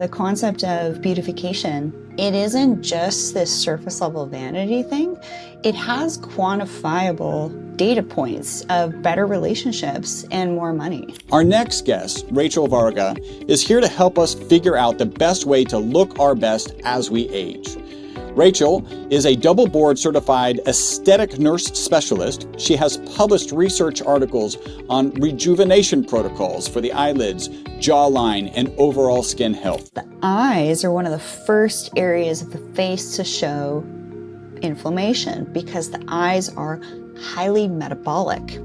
The concept of beautification, it isn't just this surface level vanity thing. It has quantifiable data points of better relationships and more money. Our next guest, Rachel Varga, is here to help us figure out the best way to look our best as we age. Rachel is a double board certified aesthetic nurse specialist. She has published research articles on rejuvenation protocols for the eyelids, jawline, and overall skin health. The eyes are one of the first areas of the face to show inflammation because the eyes are highly metabolic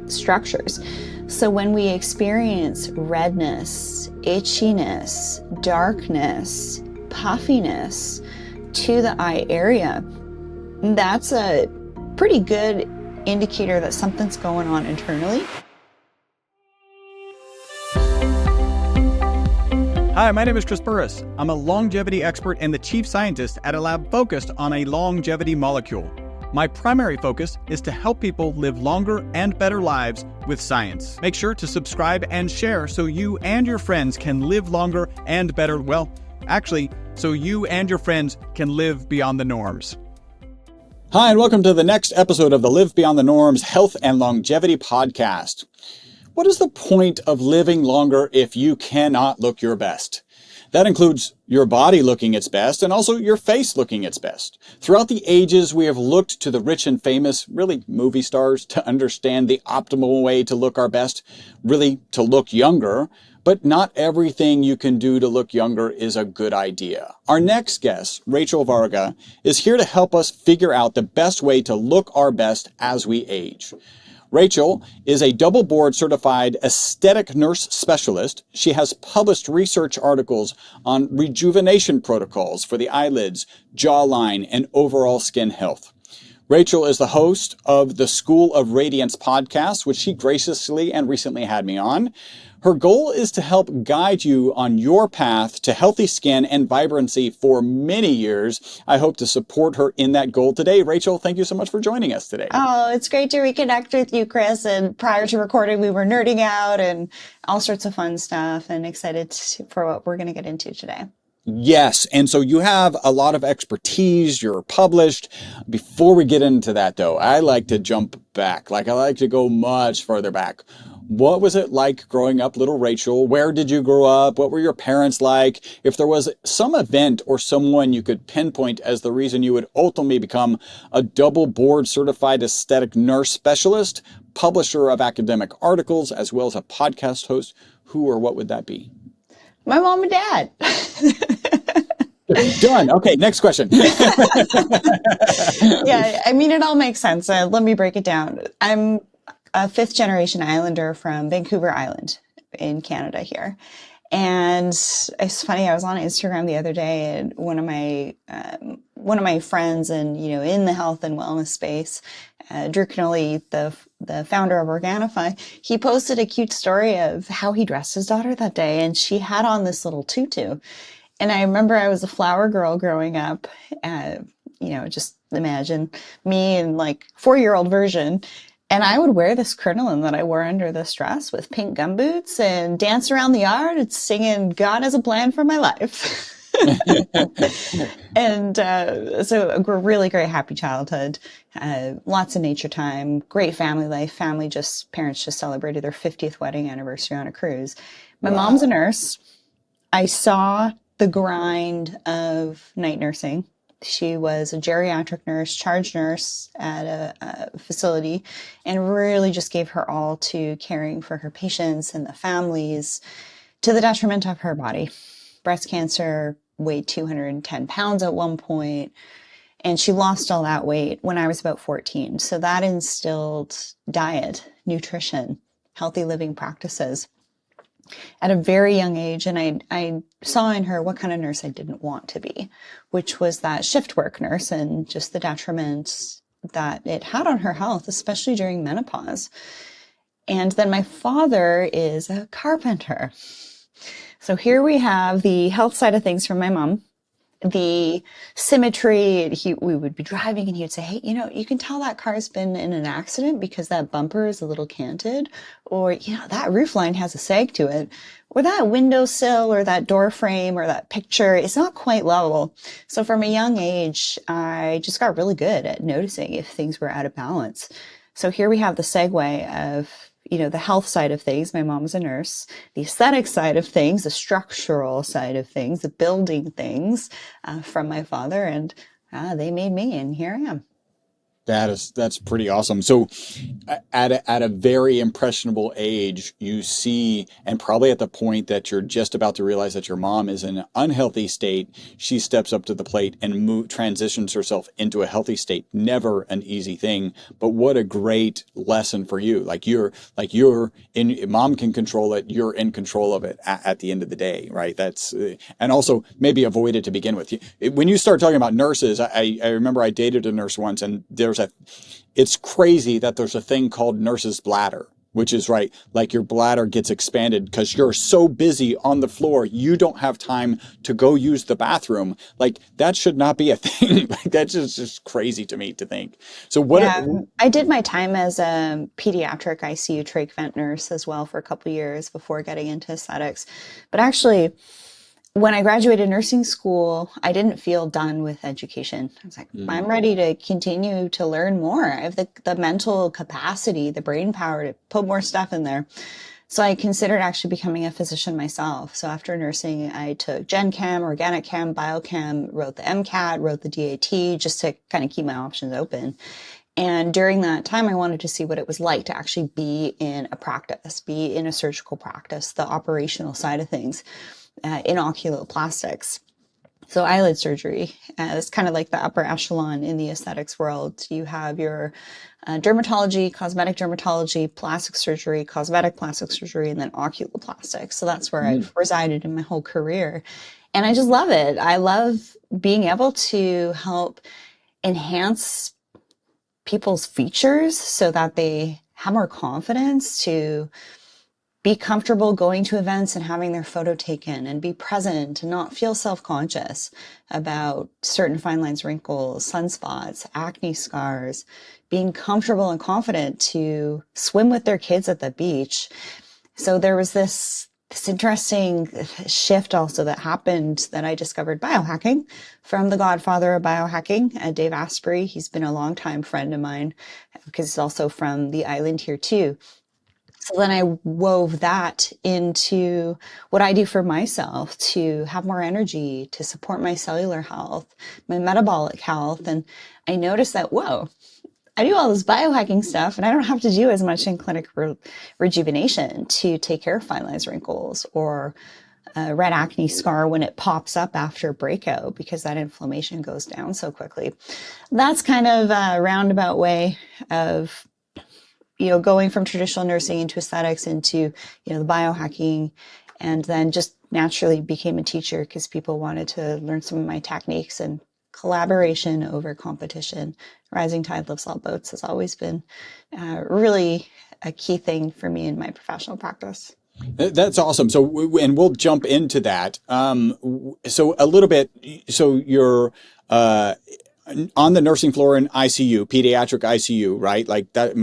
structures. So when we experience redness, itchiness, darkness, puffiness, to the eye area, that's a pretty good indicator that something's going on internally. Hi, my name is Chris Burris. I'm a longevity expert and the chief scientist at a lab focused on a longevity molecule. My primary focus is to help people live longer and better lives with science. Make sure to subscribe and share so you and your friends can live longer and better, so you and your friends can live beyond the norms. Hi, and welcome to the next episode of the Live Beyond the Norms Health and Longevity Podcast. What is the point of living longer if you cannot look your best? That includes your body looking its best and also your face looking its best. Throughout the ages, we have looked to the rich and famous, really movie stars, to understand the optimal way to look our best, really to look younger. But not everything you can do to look younger is a good idea. Our next guest, Rachel Varga, is here to help us figure out the best way to look our best as we age. Rachel is a double board certified aesthetic nurse specialist. She has published research articles on rejuvenation protocols for the eyelids, jawline, and overall skin health. Rachel is the host of the School of Radiance podcast, which she graciously and recently had me on. Her goal is to help guide you on your path to healthy skin and vibrancy for many years. I hope to support her in that goal today. Rachel, thank you so much for joining us today. Oh, it's great to reconnect with you, Chris. And prior to recording, we were nerding out and all sorts of fun stuff, and excited for what we're going to get into today. Yes. And so you have a lot of expertise. You're published. Before we get into that, though, I like to jump back. I like to go much further back. What was it like growing up, little Rachel? Where did you grow up? What were your parents like? If there was some event or someone you could pinpoint as the reason you would ultimately become a double board certified aesthetic nurse specialist, publisher of academic articles, as well as a podcast host, who or what would that be? My mom and dad. Done. Okay, next question. Yeah, I mean, it all makes sense. Let me break it down. I'm a fifth generation Islander from Vancouver Island in Canada here. And it's funny, I was on Instagram the other day, and one of my friends and, in the health and wellness space, Drew Canoli, the founder of Organifi, he posted a cute story of how he dressed his daughter that day, and she had on this little tutu. And I remember I was a flower girl growing up, just imagine me in 4-year-old version. And I would wear this crinoline that I wore under this dress with pink gumboots and dance around the yard and singing God Has a Plan for My Life. And so a really great, happy childhood, lots of nature time, great family life. Parents just celebrated their 50th wedding anniversary on a cruise. My mom's a nurse. I saw the grind of night nursing. She was a geriatric nurse, charge nurse at a facility, and really just gave her all to caring for her patients and the families, to the detriment of her body. Breast cancer, weighed 210 pounds at one point, and she lost all that weight when I was about 14. So that instilled diet, nutrition, healthy living practices at a very young age. And I saw in her what kind of nurse I didn't want to be, which was that shift work nurse, and just the detriment that it had on her health, especially during menopause. And then my father is a carpenter. So here we have the health side of things from my mom, the symmetry. We would be driving and he would say, hey, you can tell that car's been in an accident because that bumper is a little canted, or, that roof line has a sag to it, or that windowsill or that door frame or that picture is not quite level. So from a young age, I just got really good at noticing if things were out of balance. So here we have the segue of, the health side of things. My mom's a nurse. The aesthetic side of things, the structural side of things, the building things from my father. And they made me, and here I am. That's pretty awesome. So at a very impressionable age, you see, and probably at the point that you're just about to realize that your mom is in an unhealthy state, she steps up to the plate and transitions herself into a healthy state. Never an easy thing, but what a great lesson for you. Mom can control it. You're in control of it at the end of the day, right? And also maybe avoid it to begin with. When you start talking about nurses, I remember I dated a nurse once, and it's crazy that there's a thing called nurse's bladder, which is right, like your bladder gets expanded because you're so busy on the floor, you don't have time to go use the bathroom. Like that should not be a thing. Like that's just crazy to me to think. So I did my time as a pediatric ICU trach vent nurse as well for a couple of years before getting into aesthetics. But actually, when I graduated nursing school, I didn't feel done with education. I was like, I'm ready to continue to learn more. I have the mental capacity, the brain power to put more stuff in there. So I considered actually becoming a physician myself. So after nursing, I took Gen Chem, Organic Chem, Biochem, wrote the MCAT, wrote the DAT, just to kind of keep my options open. And during that time, I wanted to see what it was like to actually be in a practice, be in a surgical practice, the operational side of things. In oculoplastics. So eyelid surgery is kind of like the upper echelon in the aesthetics world. You have your dermatology, cosmetic dermatology, plastic surgery, cosmetic plastic surgery, and then oculoplastics. So that's where I've resided in my whole career. And I just love it. I love being able to help enhance people's features so that they have more confidence to be comfortable going to events and having their photo taken, and be present and not feel self-conscious about certain fine lines, wrinkles, sunspots, acne scars, being comfortable and confident to swim with their kids at the beach. So there was this interesting shift also that happened, that I discovered biohacking from the godfather of biohacking, Dave Asprey. He's been a longtime friend of mine because he's also from the island here too. So then I wove that into what I do for myself to have more energy, to support my cellular health, my metabolic health. And I noticed that, whoa, I do all this biohacking stuff and I don't have to do as much in clinic rejuvenation to take care of fine lines, wrinkles, or a red acne scar when it pops up after breakout, because that inflammation goes down so quickly. That's kind of a roundabout way of going from traditional nursing into aesthetics into, the biohacking, and then just naturally became a teacher because people wanted to learn some of my techniques, and collaboration over competition. Rising tide lifts all boats has always been really a key thing for me in my professional practice. That's awesome. So, and we'll jump into that. So a little bit, so you're, on the nursing floor in ICU, pediatric ICU, right? Like that,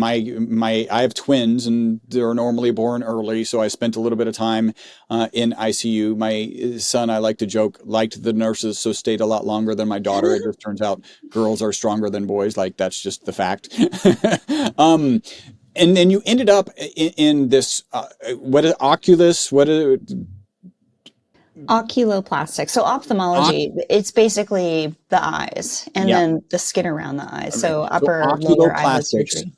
I have twins and they're normally born early. So I spent a little bit of time, in ICU. My son, I like to joke, liked the nurses, so stayed a lot longer than my daughter. It just turns out girls are stronger than boys. Like that's just the fact. And then you ended up in this, what is Oculus? Oculoplastics. So ophthalmology, it's basically the eyes and then the skin around the eyes. Okay. So upper, lower eyelid surgery.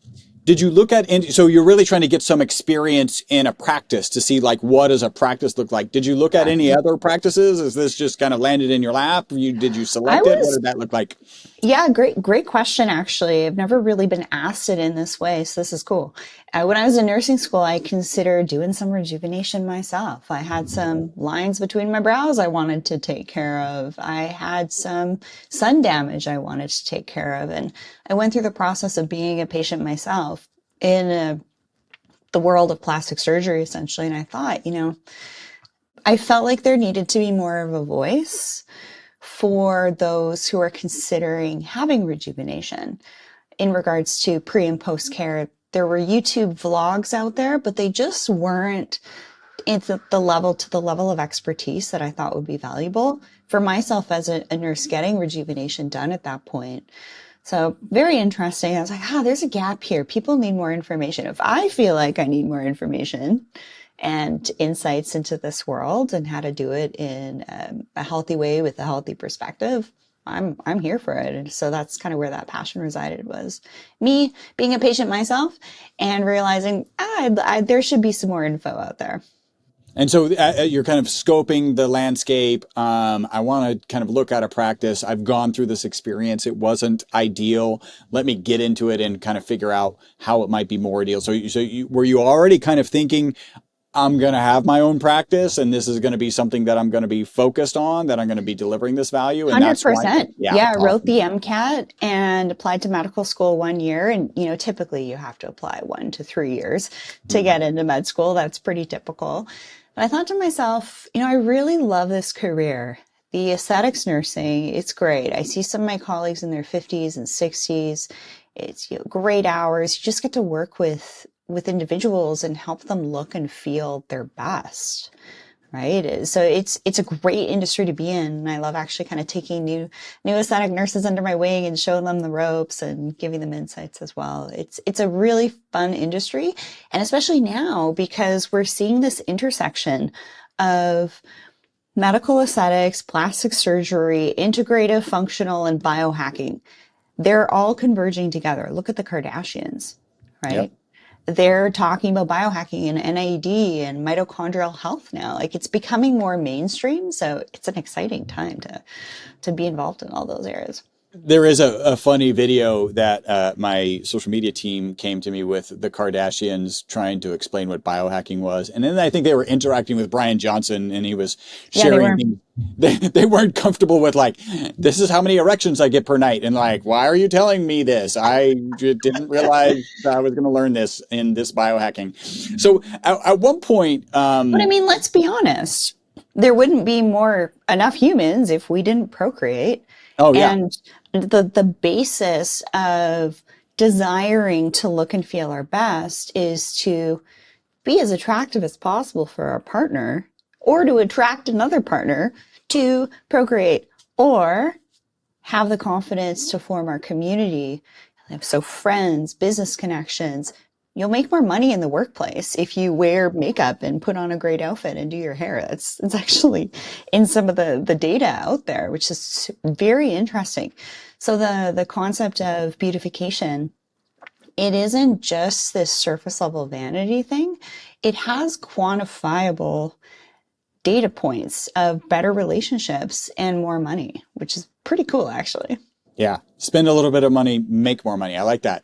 Did you look at, so you're really trying to get some experience in a practice to see like, what does a practice look like? Did you look at any other practices? Is this just kind of landed in your lap? Did you select it? What did that look like? Yeah, great question, actually. I've never really been asked it in this way, so this is cool. When I was in nursing school, I considered doing some rejuvenation myself. I had some lines between my brows I wanted to take care of. I had some sun damage I wanted to take care of. And I went through the process of being a patient myself in the world of plastic surgery, essentially. And I thought, I felt like there needed to be more of a voice for those who are considering having rejuvenation in regards to pre and post care. There were YouTube vlogs out there, but they just weren't to the level of expertise that I thought would be valuable for myself as a nurse getting rejuvenation done at that point. So very interesting. I was like, there's a gap here. People need more information. If I feel like I need more information and insights into this world and how to do it in a healthy way with a healthy perspective, I'm here for it. And so that's kind of where that passion resided, was me being a patient myself and realizing there should be some more info out there. And so you're kind of scoping the landscape. I want to kind of look out of practice. I've gone through this experience. It wasn't ideal. Let me get into it and kind of figure out how it might be more ideal. So were you already kind of thinking, I'm going to have my own practice and this is going to be something that I'm going to be focused on, that I'm going to be delivering this value? And 100%. Yeah, I wrote awesome. the MCAT and applied to medical school 1 year. And, typically you have to apply 1 to 3 years to get into med school. That's pretty typical. But I thought to myself, I really love this career. The aesthetics nursing, it's great. I see some of my colleagues in their 50s and 60s. It's great hours. You just get to work with individuals and help them look and feel their best, right? So it's a great industry to be in. And I love actually kind of taking new aesthetic nurses under my wing and showing them the ropes and giving them insights as well. It's a really fun industry. And especially now, because we're seeing this intersection of medical aesthetics, plastic surgery, integrative, functional, and biohacking. They're all converging together. Look at the Kardashians, right? Yep. They're talking about biohacking and NAD and mitochondrial health now. Like, it's becoming more mainstream. So it's an exciting time to be involved in all those areas. There is a funny video that my social media team came to me with, the Kardashians trying to explain what biohacking was. And then I think they were interacting with Brian Johnson and he was sharing. They weren't comfortable with, like, this is how many erections I get per night. And like, why are you telling me this? I didn't realize that I was going to learn this in this biohacking. So at one point. But I mean, let's be honest. There wouldn't be enough humans if we didn't procreate. Oh, yeah. And the basis of desiring to look and feel our best is to be as attractive as possible for our partner, or to attract another partner to procreate, or have the confidence to form our community. So friends, business connections. You'll make more money in the workplace if you wear makeup and put on a great outfit and do your hair. It's actually in some of the data out there, which is very interesting. So the concept of beautification, it isn't just this surface level vanity thing. It has quantifiable data points of better relationships and more money, which is pretty cool, actually. Yeah. Spend a little bit of money, make more money. I like that.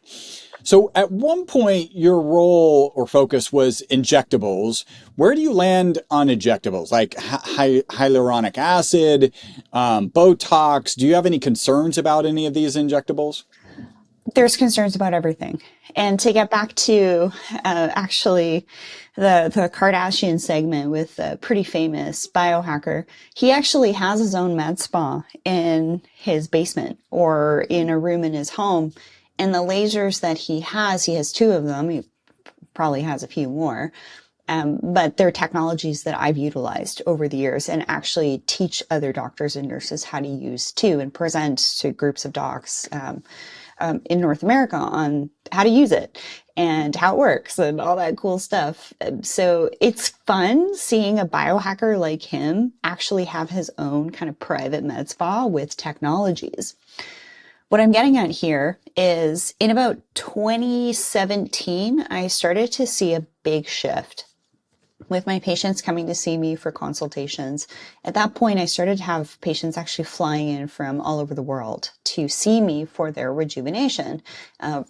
So at one point, your role or focus was injectables. Where do you land on injectables? Like hyaluronic acid, Botox? Do you have any concerns about any of these injectables? There's concerns about everything. And to get back to actually the Kardashian segment with a pretty famous biohacker, he actually has his own med spa in his basement or in a room in his home. And the lasers that he has 2 of them. He probably has a few more. But they're technologies that I've utilized over the years and actually teach other doctors and nurses how to use too, and present to groups of docs in North America on how to use it and how it works and all that cool stuff. So it's fun seeing a biohacker like him actually have his own kind of private med spa with technologies. What I'm getting at here is in about 2017, I started to see a big shift with my patients coming to see me for consultations. At that point, I started to have patients actually flying in from all over the world to see me for their rejuvenation,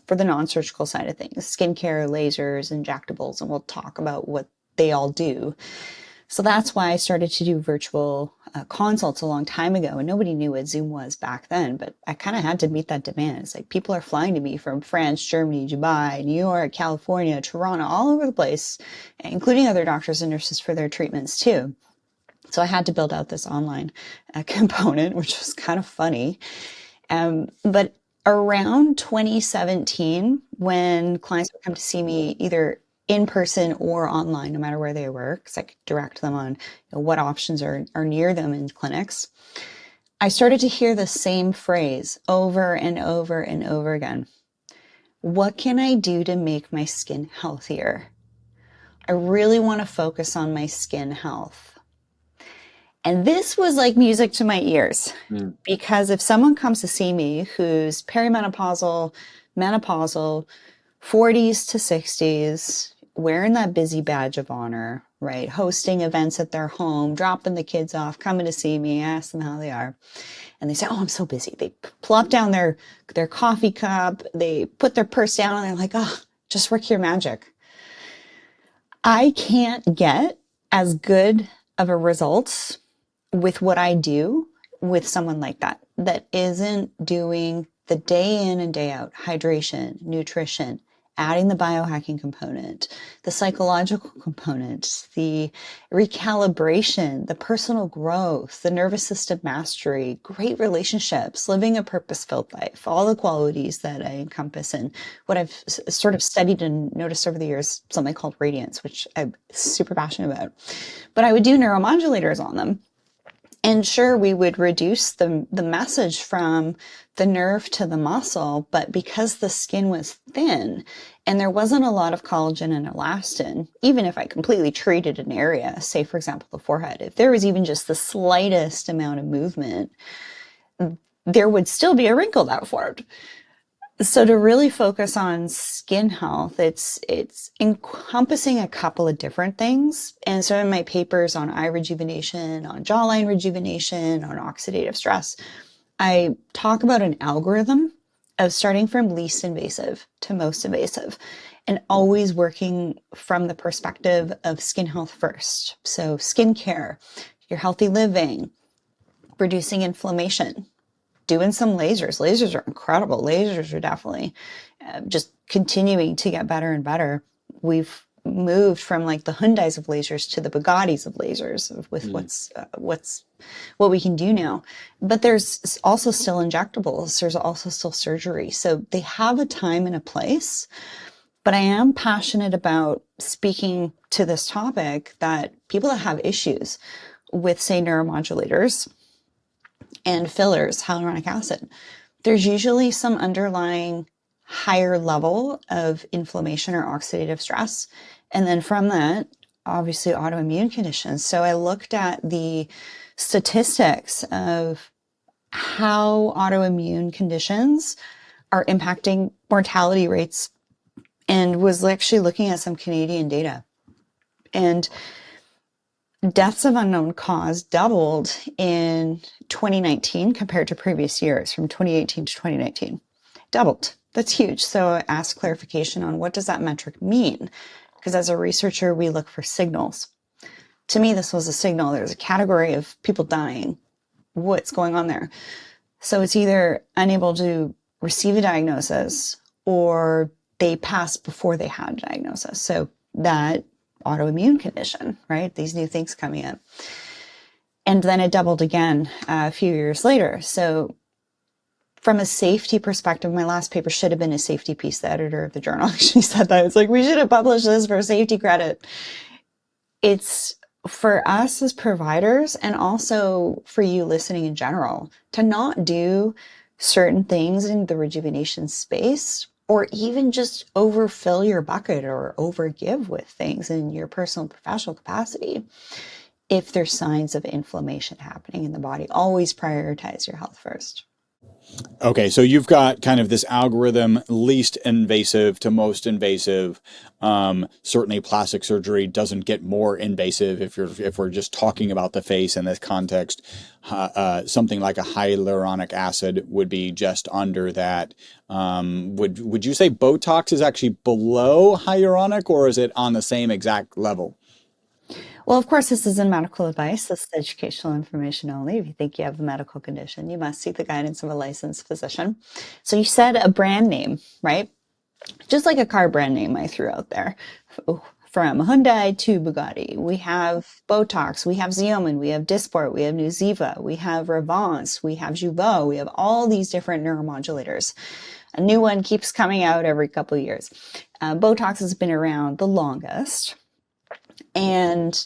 for the non-surgical side of things, skincare, lasers, injectables, and we'll talk about what they all do. So that's why I started to do virtual consults a long time ago, and nobody knew what Zoom was back then, but I kind of had to meet that demand. It's like people are flying to me from France, Germany, Dubai, New York, California, Toronto, all over the place, including other doctors and nurses for their treatments too. So I had to build out this online component, which was kind of funny. But around 2017, when clients would come to see me either in person or online, no matter where they were, because I could direct them on what options are near them in clinics, I started to hear the same phrase over and over and over again. What can I do to make my skin healthier? I really want to focus on my skin health. And this was like music to my ears, because if someone comes to see me who's perimenopausal, menopausal, 40s to 60s, wearing that busy badge of honor, right? Hosting events at their home, dropping the kids off, coming to see me, ask them how they are. And they say, oh, I'm so busy. They plop down their coffee cup, they put their purse down, and they're like, oh, just work your magic. I can't get as good of a result with what I do with someone like that isn't doing the day in and day out hydration, nutrition, adding the biohacking component, the psychological component, the recalibration, the personal growth, the nervous system mastery, great relationships, living a purpose-filled life, all the qualities that I encompass in what I've sort of studied and noticed over the years, something called Radiance, which I'm super passionate about. But I would do neuromodulators on them. And sure, we would reduce the message from the nerve to the muscle, but because the skin was thin and there wasn't a lot of collagen and elastin, even if I completely treated an area, say for example the forehead, if there was even just the slightest amount of movement, there would still be a wrinkle that formed. So to really focus on skin health, it's encompassing a couple of different things. And so in my papers on eye rejuvenation, on jawline rejuvenation, on oxidative stress, I talk about an algorithm of starting from least invasive to most invasive and always working from the perspective of skin health first. So skincare, your healthy living, reducing inflammation, doing some lasers. Lasers are incredible. Lasers are definitely just continuing to get better and better. We've moved from like the Hyundais of lasers to the Bugattis of lasers with what we can do now. But there's also still injectables. There's also still surgery. So they have a time and a place. But I am passionate about speaking to this topic that people that have issues with, say, neuromodulators and fillers, hyaluronic acid, there's usually some underlying higher level of inflammation or oxidative stress. And then from that, obviously autoimmune conditions. So I looked at the statistics of how autoimmune conditions are impacting mortality rates and was actually looking at some Canadian data. And deaths of unknown cause doubled in 2019 compared to previous years, from 2018 to 2019. Doubled. That's huge. So I asked clarification on what does that metric mean? Because as a researcher, we look for signals. To me, this was a signal. There's a category of people dying. What's going on there? So it's either unable to receive a diagnosis or they passed before they had a diagnosis. So that autoimmune condition, right? These new things coming in. And then it doubled again a few years later. So from a safety perspective, my last paper should have been a safety piece. The editor of the journal actually said that. It's like, we should have published this for safety credit. It's for us as providers and also for you listening in general to not do certain things in the rejuvenation space, or even just overfill your bucket or overgive with things in your personal and professional capacity if there's signs of inflammation happening in the body. Always prioritize your health first. Okay, so you've got kind of this algorithm, least invasive to most invasive. Certainly plastic surgery doesn't get more invasive if we're just talking about the face in this context. Something like a hyaluronic acid would be just under that. Would you say Botox is actually below hyaluronic, or is it on the same exact level? Well, of course, this isn't medical advice. This is educational information only. If you think you have a medical condition, you must seek the guidance of a licensed physician. So you said a brand name, right? Just like a car brand name I threw out there. Oh, from Hyundai to Bugatti. We have Botox, we have Xeomin, we have Dysport, we have Nuziva, we have Revance, we have Jeuveau, we have all these different neuromodulators. A new one keeps coming out every couple of years. Botox has been around the longest, and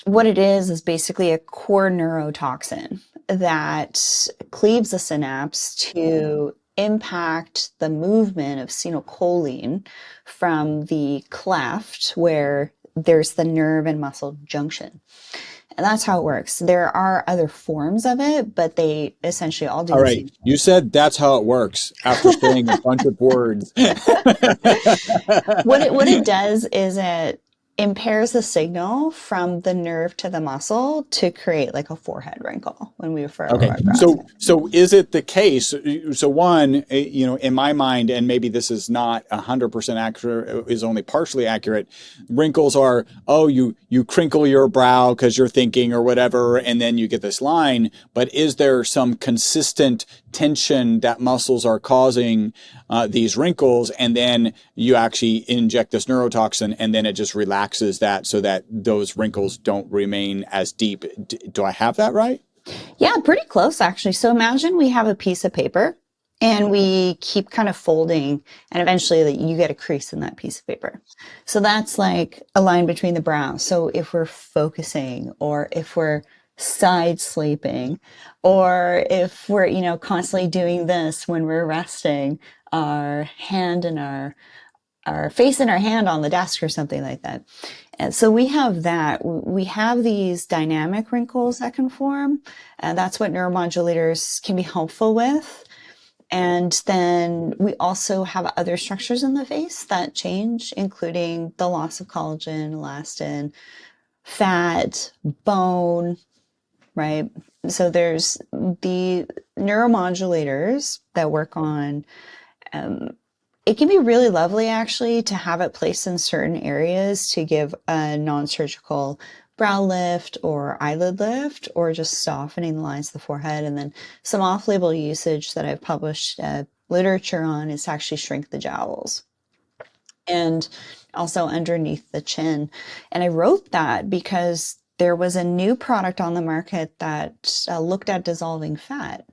what it is basically a core neurotoxin that cleaves the synapse to impact the movement of acetylcholine from the cleft where there's the nerve and muscle junction. And that's how it works. There are other forms of it, but they essentially all do All the right. same. You said that's how it works after saying a bunch of words. What it does is it impairs the signal from the nerve to the muscle to create like a forehead wrinkle when we furrow Okay. our brows. So is it the case? So one, in my mind, and maybe this is not 100% accurate, is only partially accurate. Wrinkles are, oh, you crinkle your brow because you're thinking or whatever, and then you get this line. But is there some consistent tension that muscles are causing these wrinkles, and then you actually inject this neurotoxin, and then it just relaxes that so that those wrinkles don't remain as deep? Do I have that right? Yeah, pretty close actually. So imagine we have a piece of paper and we keep kind of folding, and eventually you get a crease in that piece of paper. So that's like a line between the brows. So if we're focusing, or if we're side sleeping, or if we're, constantly doing this when we're resting, our hand and our face and our hand on the desk or something like that. And so we have that. We have these dynamic wrinkles that can form, and that's what neuromodulators can be helpful with. And then we also have other structures in the face that change, including the loss of collagen, elastin, fat, bone, right? So there's the neuromodulators that work on it can be really lovely actually to have it placed in certain areas to give a non-surgical brow lift or eyelid lift, or just softening the lines of the forehead. And then some off-label usage that I've published literature on is to actually shrink the jowls and also underneath the chin. And I wrote that because there was a new product on the market that looked at dissolving fat.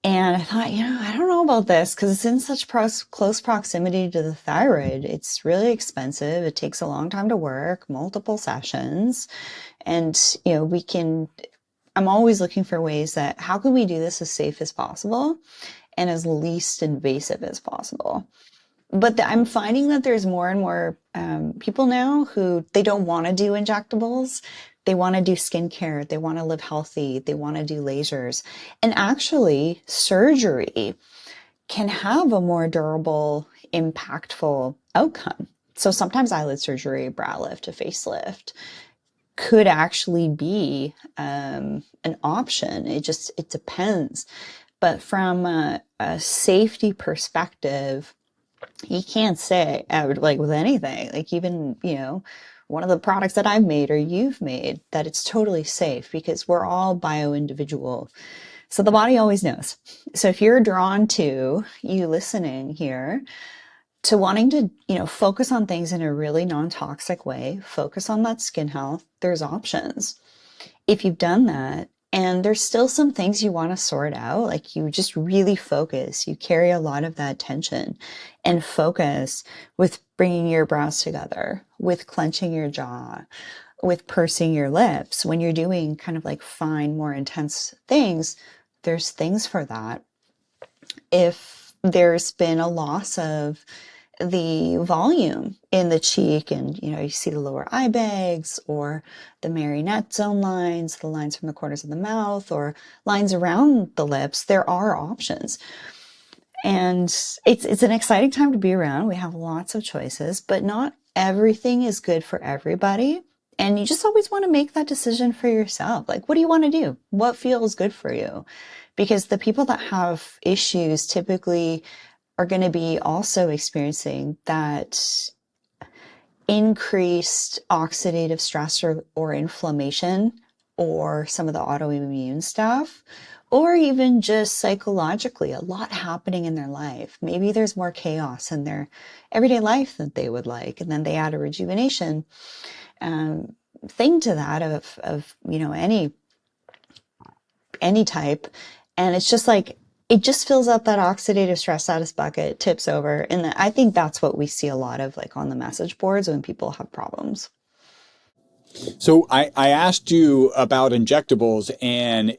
And I thought, I don't know about this because it's in such close proximity to the thyroid. It's really expensive. It takes a long time to work, multiple sessions. And, I'm always looking for ways that how can we do this as safe as possible and as least invasive as possible. But I'm finding that there's more and more people now who they don't want to do injectables. They want to do skincare. They want to live healthy. They want to do lasers. And actually, surgery can have a more durable, impactful outcome. So sometimes eyelid surgery, brow lift, a facelift could actually be an option. It depends. But from a safety perspective, you can't say like with anything, like even, one of the products that I've made or you've made, that it's totally safe because we're all bio-individual. So the body always knows. So if you're drawn to, you listening here, to wanting to, focus on things in a really non-toxic way, focus on that skin health, there's options. If you've done that, and there's still some things you want to sort out, like you just really focus, you carry a lot of that tension and focus with bringing your brows together, with clenching your jaw, with pursing your lips. When you're doing kind of like fine, more intense things, there's things for that. If there's been a loss of the volume in the cheek, and you see the lower eye bags or the marionette zone lines, the lines from the corners of the mouth, or lines around the lips, there are options. And it's an exciting time to be around. We have lots of choices, but not everything is good for everybody. And you just always want to make that decision for yourself. Like, what do you want to do? What feels good for you? Because the people that have issues typically are going to be also experiencing that increased oxidative stress or inflammation or some of the autoimmune stuff, or even just psychologically, a lot happening in their life. Maybe there's more chaos in their everyday life that they would like, and then they add a rejuvenation thing to that of any type, and it's just like it just fills up that oxidative stress status bucket, tips over, and I think that's what we see a lot of, like on the message boards when people have problems. So I asked you about injectables, and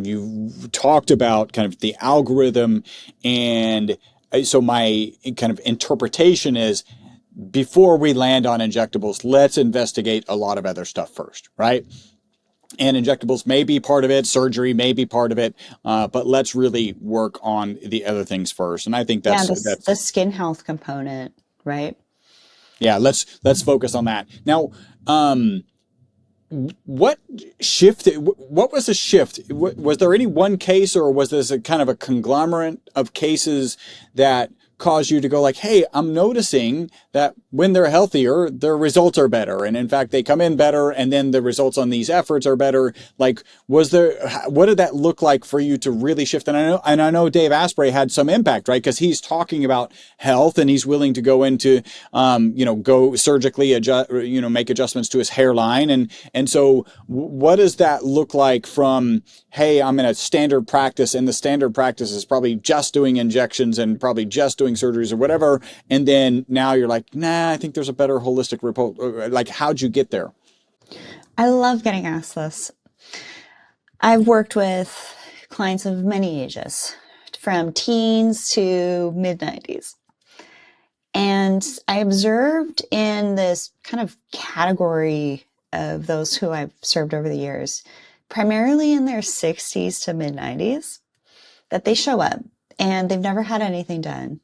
you talked about kind of the algorithm, and so my kind of interpretation is, before we land on injectables, let's investigate a lot of other stuff first, right? And injectables may be part of it, surgery may be part of it, but let's really work on the other things first. And I think Yeah, that's the skin health component, right? yeah. Let's focus on that now. What shifted? What was the shift? Was there any one case, or was this a kind of a conglomerate of cases that caused you to go like, hey, I'm noticing that when they're healthier, their results are better. And in fact, they come in better, and then the results on these efforts are better. Like, what did that look like for you to really shift? And I know Dave Asprey had some impact, right? Because he's talking about health, and he's willing to go into, go surgically adjust, make adjustments to his hairline. And so what does that look like from, hey, I'm in a standard practice, and the standard practice is probably just doing injections and probably just doing surgeries or whatever, and then now you're like, nah, I think there's a better holistic report. Like, how'd you get there? I love getting asked this. I've worked with clients of many ages, from teens to mid-90s. And I observed in this kind of category of those who I've served over the years, primarily in their 60s to mid-90s, that they show up and they've never had anything done.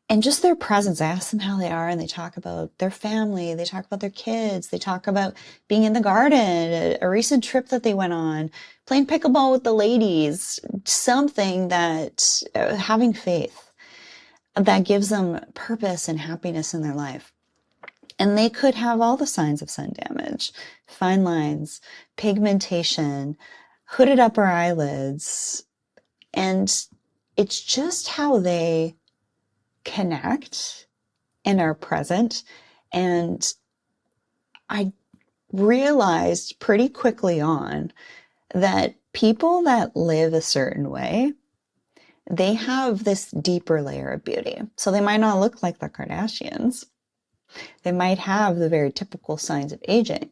And just their presence, I ask them how they are, and they talk about their family, they talk about their kids, they talk about being in the garden, a recent trip that they went on, playing pickleball with the ladies, something that, having faith that gives them purpose and happiness in their life. And they could have all the signs of sun damage, fine lines, pigmentation, hooded upper eyelids, and it's just how they connect and are present. And I realized pretty quickly on that people that live a certain way, they have this deeper layer of beauty. So they might not look like the Kardashians. They might have the very typical signs of aging,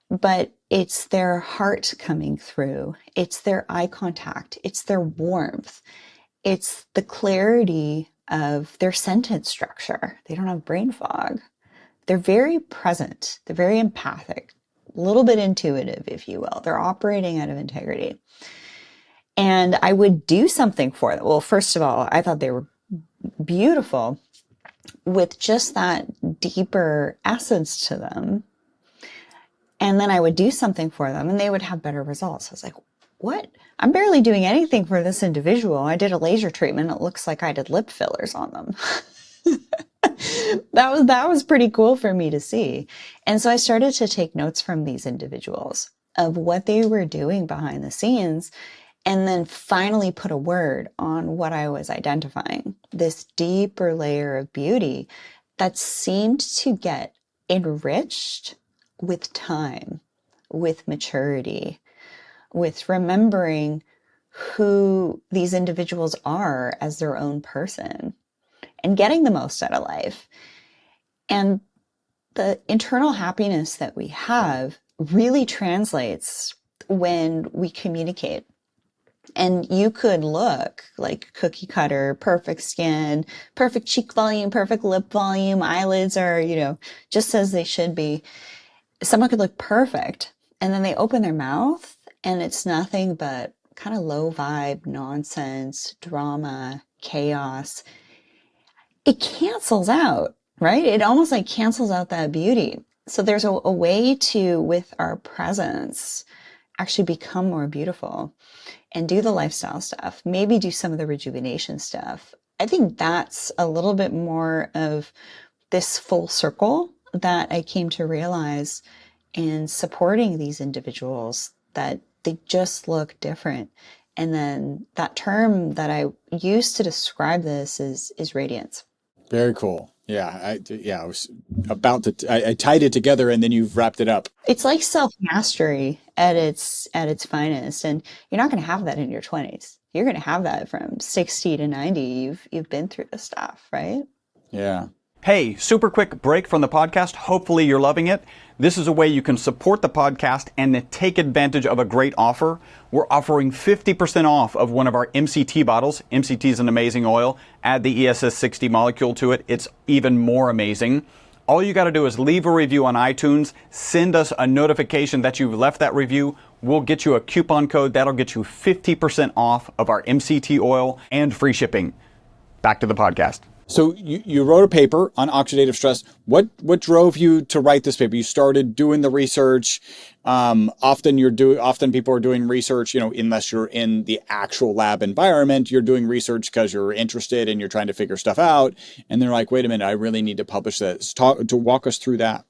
but it's their heart coming through. It's their eye contact. It's their warmth. It's the clarity of their sentence structure. They don't have brain fog. They're very present. They're very empathic, a little bit intuitive, if you will. They're operating out of integrity. And I would do something for them. Well, first of all, I thought they were beautiful with just that deeper essence to them. And then I would do something for them and they would have better results. I was like, what? I'm barely doing anything for this individual. I did a laser treatment. It looks like I did lip fillers on them. That was pretty cool for me to see. And so I started to take notes from these individuals of what they were doing behind the scenes, and then finally put a word on what I was identifying, this deeper layer of beauty that seemed to get enriched with time, with maturity, with remembering who these individuals are as their own person and getting the most out of life. And the internal happiness that we have really translates when we communicate. And you could look like cookie cutter, perfect skin, perfect cheek volume, perfect lip volume, eyelids are, just as they should be. Someone could look perfect, and then they open their mouth and it's nothing but kind of low vibe, nonsense, drama, chaos. It cancels out, right? It almost like cancels out that beauty. So there's a way to, with our presence, actually become more beautiful and do the lifestyle stuff, maybe do some of the rejuvenation stuff. I think that's a little bit more of this full circle that I came to realize in supporting these individuals that they just look different. And then that term that I use to describe this is radiance. Very cool. Yeah, I was about to. I tied it together, and then you've wrapped it up. It's like self-mastery at its finest, and you're not going to have that in your 20s. You're going to have that from 60 to 90. You've been through this stuff, right? Yeah. Hey, super quick break from the podcast. Hopefully you're loving it. This is a way you can support the podcast and take advantage of a great offer. We're offering 50% off of one of our MCT bottles. MCT is an amazing oil. Add the ESS 60 molecule to it. It's even more amazing. All you got to do is leave a review on iTunes. Send us a notification that you've left that review. We'll get you a coupon code. That'll get you 50% off of our MCT oil and free shipping. Back to the podcast. So you wrote a paper on oxidative stress. What drove you to write this paper? You started doing the research. Often people are doing research, unless you're in the actual lab environment, you're doing research because you're interested and you're trying to figure stuff out. And they're like, wait a minute, I really need to publish this. To walk us through that.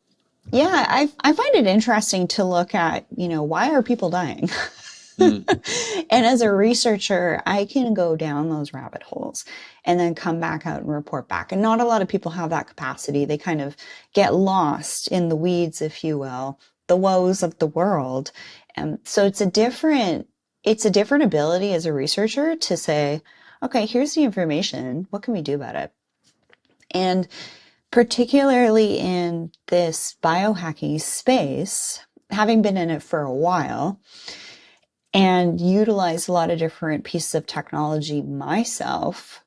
Yeah, I find it interesting to look at, why are people dying? And as a researcher, I can go down those rabbit holes and then come back out and report back. And not a lot of people have that capacity. They kind of get lost in the weeds, if you will, the woes of the world. And so it's a different ability as a researcher to say, okay, here's the information. What can we do about it? And particularly in this biohacking space, having been in it for a while, and utilize a lot of different pieces of technology myself,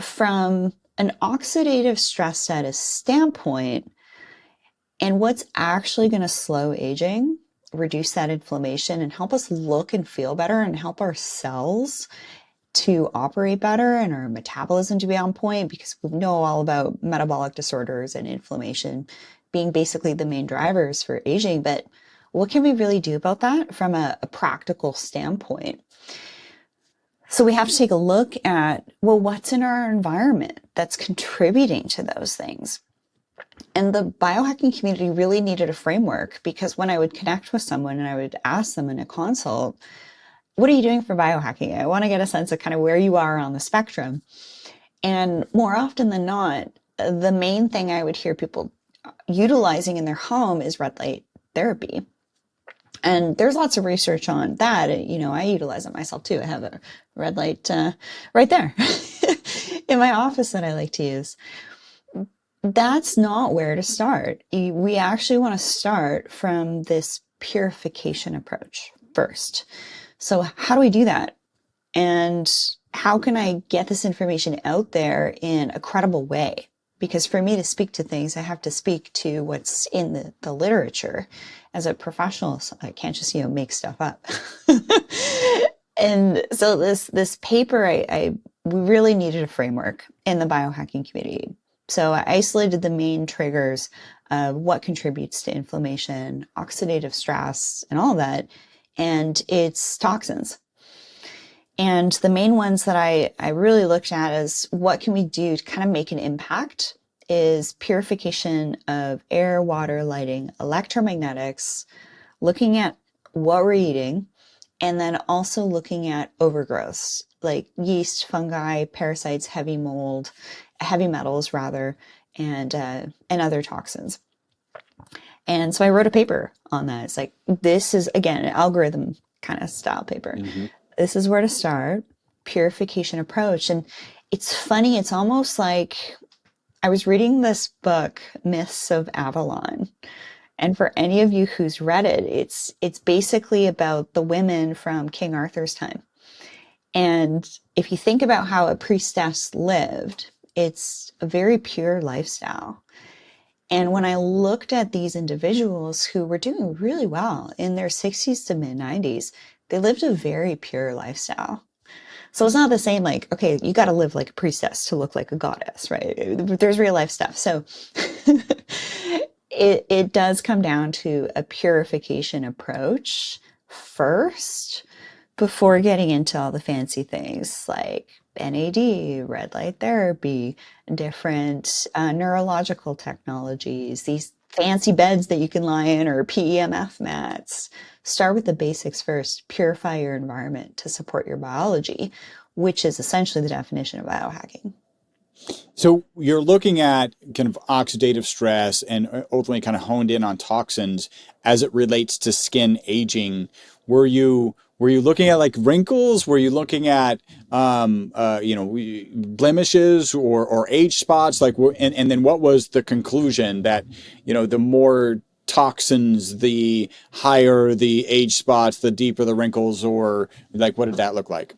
from an oxidative stress status standpoint, and what's actually going to slow aging, reduce that inflammation, and help us look and feel better, and help our cells to operate better and our metabolism to be on point, because we know all about metabolic disorders and inflammation being basically the main drivers for aging. But what can we really do about that from a practical standpoint? So we have to take a look at, well, what's in our environment that's contributing to those things? And the biohacking community really needed a framework, because when I would connect with someone and I would ask them in a consult, what are you doing for biohacking? I want to get a sense of kind of where you are on the spectrum. And more often than not, the main thing I would hear people utilizing in their home is red light therapy. And there's lots of research on that. I utilize it myself too. I have a red light right there in my office that I like to use. That's not where to start. We actually want to start from this purification approach first. So how do we do that? And how can I get this information out there in a credible way? Because for me to speak to things, I have to speak to what's in the literature. As a professional, so I can't just, make stuff up. And so this paper, we really needed a framework in the biohacking community. So I isolated the main triggers of what contributes to inflammation, oxidative stress, and all that, and its toxins. And the main ones that I really looked at is what can we do to kind of make an impact is purification of air, water, lighting, electromagnetics, looking at what we're eating, and then also looking at overgrowths like yeast, fungi, parasites, heavy metals rather, and other toxins. And so I wrote a paper on that. It's like, this is, again, an algorithm kind of style paper. Mm-hmm. This is where to start, purification approach. And it's funny, it's almost like I was reading this book, Myths of Avalon. And for any of you who's read it, it's basically about the women from King Arthur's time. And if you think about how a priestess lived, it's a very pure lifestyle. And when I looked at these individuals who were doing really well in their 60s to mid 90s, they lived a very pure lifestyle. So it's not the same like, okay, you got to live like a priestess to look like a goddess, right? There's real life stuff. So it does come down to a purification approach first before getting into all the fancy things like NAD, red light therapy, different neurological technologies, these fancy beds that you can lie in or PEMF mats. Start with the basics first. Purify your environment to support your biology, which is essentially the definition of biohacking. So you're looking at kind of oxidative stress and ultimately kind of honed in on toxins as it relates to skin aging. Were you looking at like wrinkles? Were you looking at blemishes or age spots? Like, and then what was the conclusion that the more toxins, the higher the age spots, the deeper the wrinkles, or like what did that look like?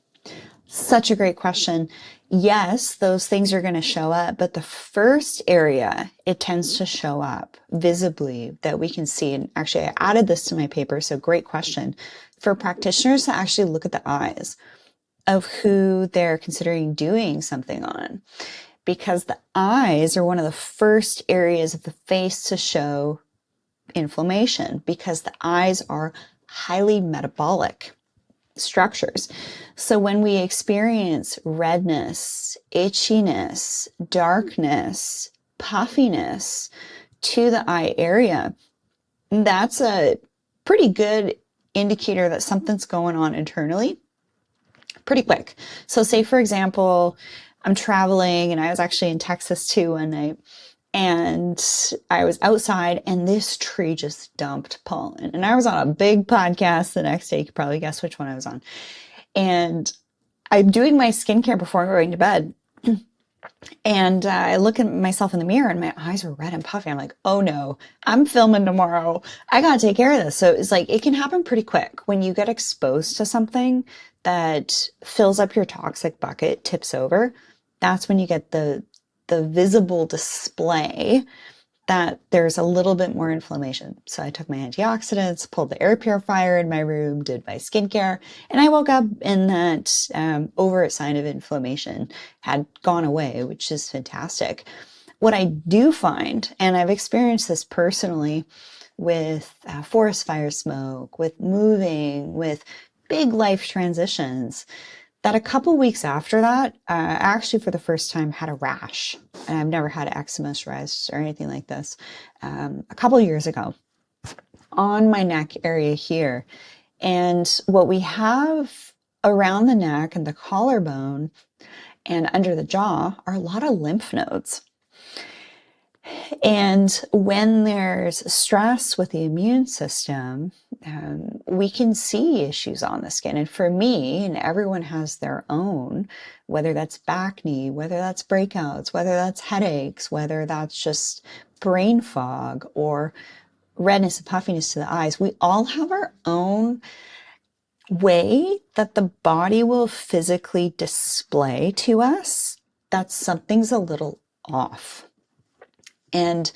Such a great question. Yes, those things are going to show up, but the first area it tends to show up visibly that we can see, and actually I added this to my paper, so great question, for practitioners to actually look at the eyes of who they're considering doing something on, because the eyes are one of the first areas of the face to show inflammation, because the eyes are highly metabolic structures. So when we experience redness, itchiness, darkness, puffiness to the eye area, that's a pretty good indicator that something's going on internally pretty quick. So say, for example, I'm traveling, and I was actually in Texas too one night, and I was outside and this tree just dumped pollen. And I was on a big podcast the next day. You could probably guess which one I was on. And I'm doing my skincare before going to bed. And I look at myself in the mirror and my eyes were red and puffy. I'm like, oh no, I'm filming tomorrow. I got to take care of this. So it's like, it can happen pretty quick when you get exposed to something that fills up your toxic bucket, tips over. That's when you get the visible display that there's a little bit more inflammation. So I took my antioxidants, pulled the air purifier in my room, did my skincare, and I woke up and that overt sign of inflammation had gone away, which is fantastic. What I do find, and I've experienced this personally with forest fire smoke, with moving, with big life transitions, that a couple weeks after that, I actually for the first time had a rash. And I've never had eczema, psoriasis, or anything like this. A couple years ago on my neck area here. And what we have around the neck and the collarbone and under the jaw are a lot of lymph nodes. And when there's stress with the immune system, we can see issues on the skin. And for me, and everyone has their own, whether that's back knee, whether that's breakouts, whether that's headaches, whether that's just brain fog or redness and puffiness to the eyes, we all have our own way that the body will physically display to us that something's a little off. And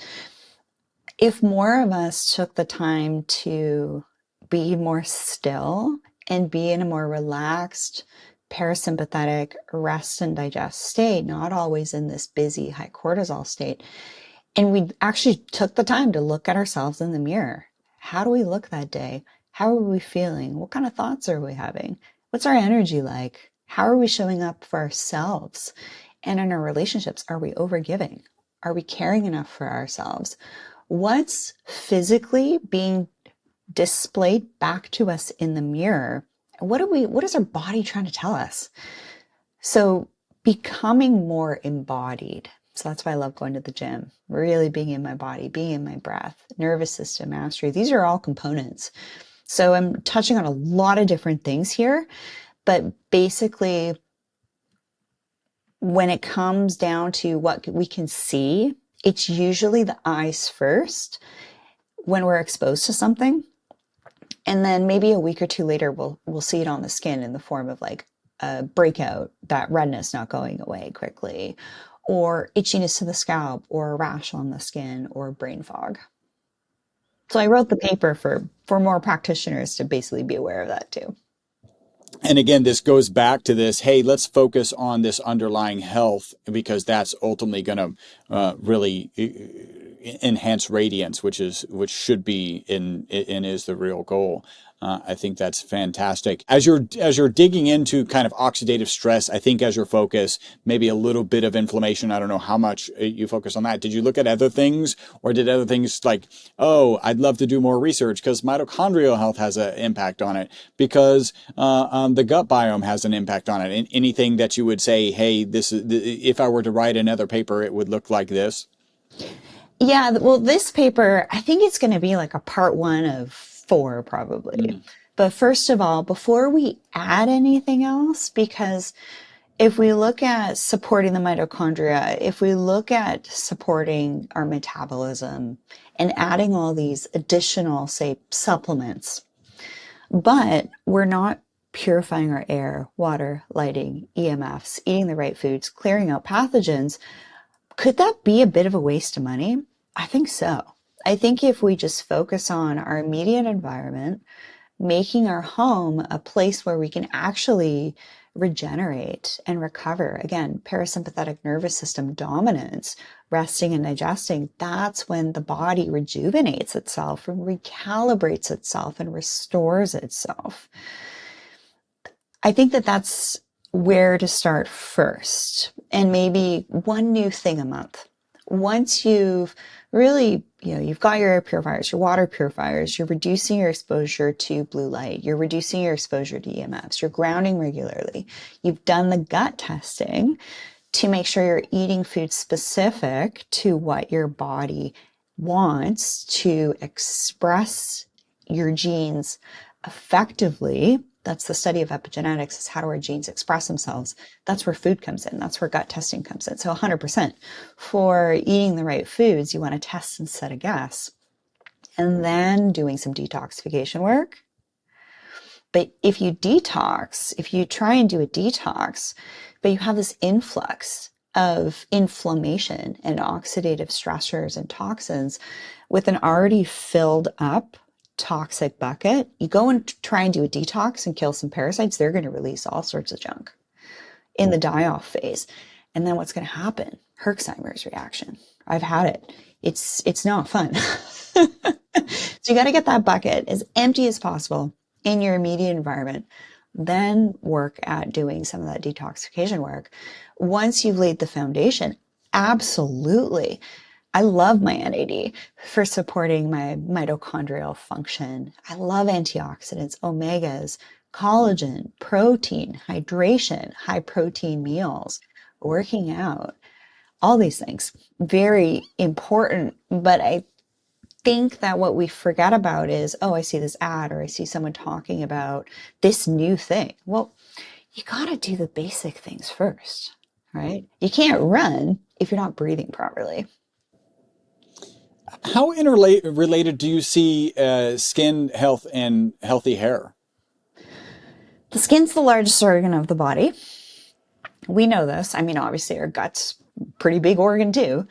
if more of us took the time to be more still and be in a more relaxed, parasympathetic rest and digest state, not always in this busy high cortisol state, and we actually took the time to look at ourselves in the mirror. How do we look that day? How are we feeling? What kind of thoughts are we having? What's our energy like? How are we showing up for ourselves? And in our relationships, are we overgiving? Are we caring enough for ourselves? What's physically being displayed back to us in the mirror? What is our body trying to tell us? So becoming more embodied. So that's why I love going to the gym, really being in my body, being in my breath, nervous system mastery. These are all components. So I'm touching on a lot of different things here, but basically when it comes down to what we can see, it's usually the eyes first when we're exposed to something. And then maybe a week or two later, we'll see it on the skin in the form of like a breakout, that redness not going away quickly, or itchiness to the scalp, or a rash on the skin, or brain fog. So I wrote the paper for more practitioners to basically be aware of that too. And again, this goes back to this, hey, let's focus on this underlying health because that's ultimately going to really enhance radiance, which should be and is the real goal. I think that's fantastic. As you're digging into kind of oxidative stress, I think as your focus, maybe a little bit of inflammation. I don't know how much you focus on that. Did you look at other things, or did other things like, oh, I'd love to do more research because mitochondrial health has an impact on it, because the gut biome has an impact on it. And anything that you would say, hey, this is, if I were to write another paper, it would look like this. Yeah, well, this paper, I think it's going to be like a part 1 of 4 probably. But first of all, before we add anything else, because if we look at supporting the mitochondria, if we look at supporting our metabolism and adding all these additional, say, supplements, but we're not purifying our air, water, lighting, EMFs, eating the right foods, clearing out pathogens, could that be a bit of a waste of money? I think so. I think if we just focus on our immediate environment, making our home a place where we can actually regenerate and recover, again, parasympathetic nervous system dominance, resting and digesting, that's when the body rejuvenates itself and recalibrates itself and restores itself. I think that that's where to start first, and maybe one new thing a month. Once you've really, you've got your air purifiers, your water purifiers, you're reducing your exposure to blue light, you're reducing your exposure to EMFs, you're grounding regularly, you've done the gut testing to make sure you're eating food specific to what your body wants to express your genes effectively. That's the study of epigenetics, is how do our genes express themselves. That's where food comes in. That's where gut testing comes in. So 100% for eating the right foods, you want to test and set a guess, and then doing some detoxification work. But if you detox, if you try and do a detox, but you have this influx of inflammation and oxidative stressors and toxins with an already filled up toxic bucket, you go and try and do a detox and kill some parasites, they're going to release all sorts of junk in the die-off phase. And then what's going to happen? Herxheimer's reaction. I've had it. It's not fun. So you got to get that bucket as empty as possible in your immediate environment. Then work at doing some of that detoxification work. Once you've laid the foundation, absolutely. I love my NAD for supporting my mitochondrial function. I love antioxidants, omegas, collagen, protein, hydration, high protein meals, working out, all these things. Very important. But I think that what we forget about is, oh, I see this ad or I see someone talking about this new thing. Well, you got to do the basic things first, right? You can't run if you're not breathing properly. How interrelated do you see skin health and healthy hair? The skin's the largest organ of the body. We know this. I mean, obviously our gut's a pretty big organ too.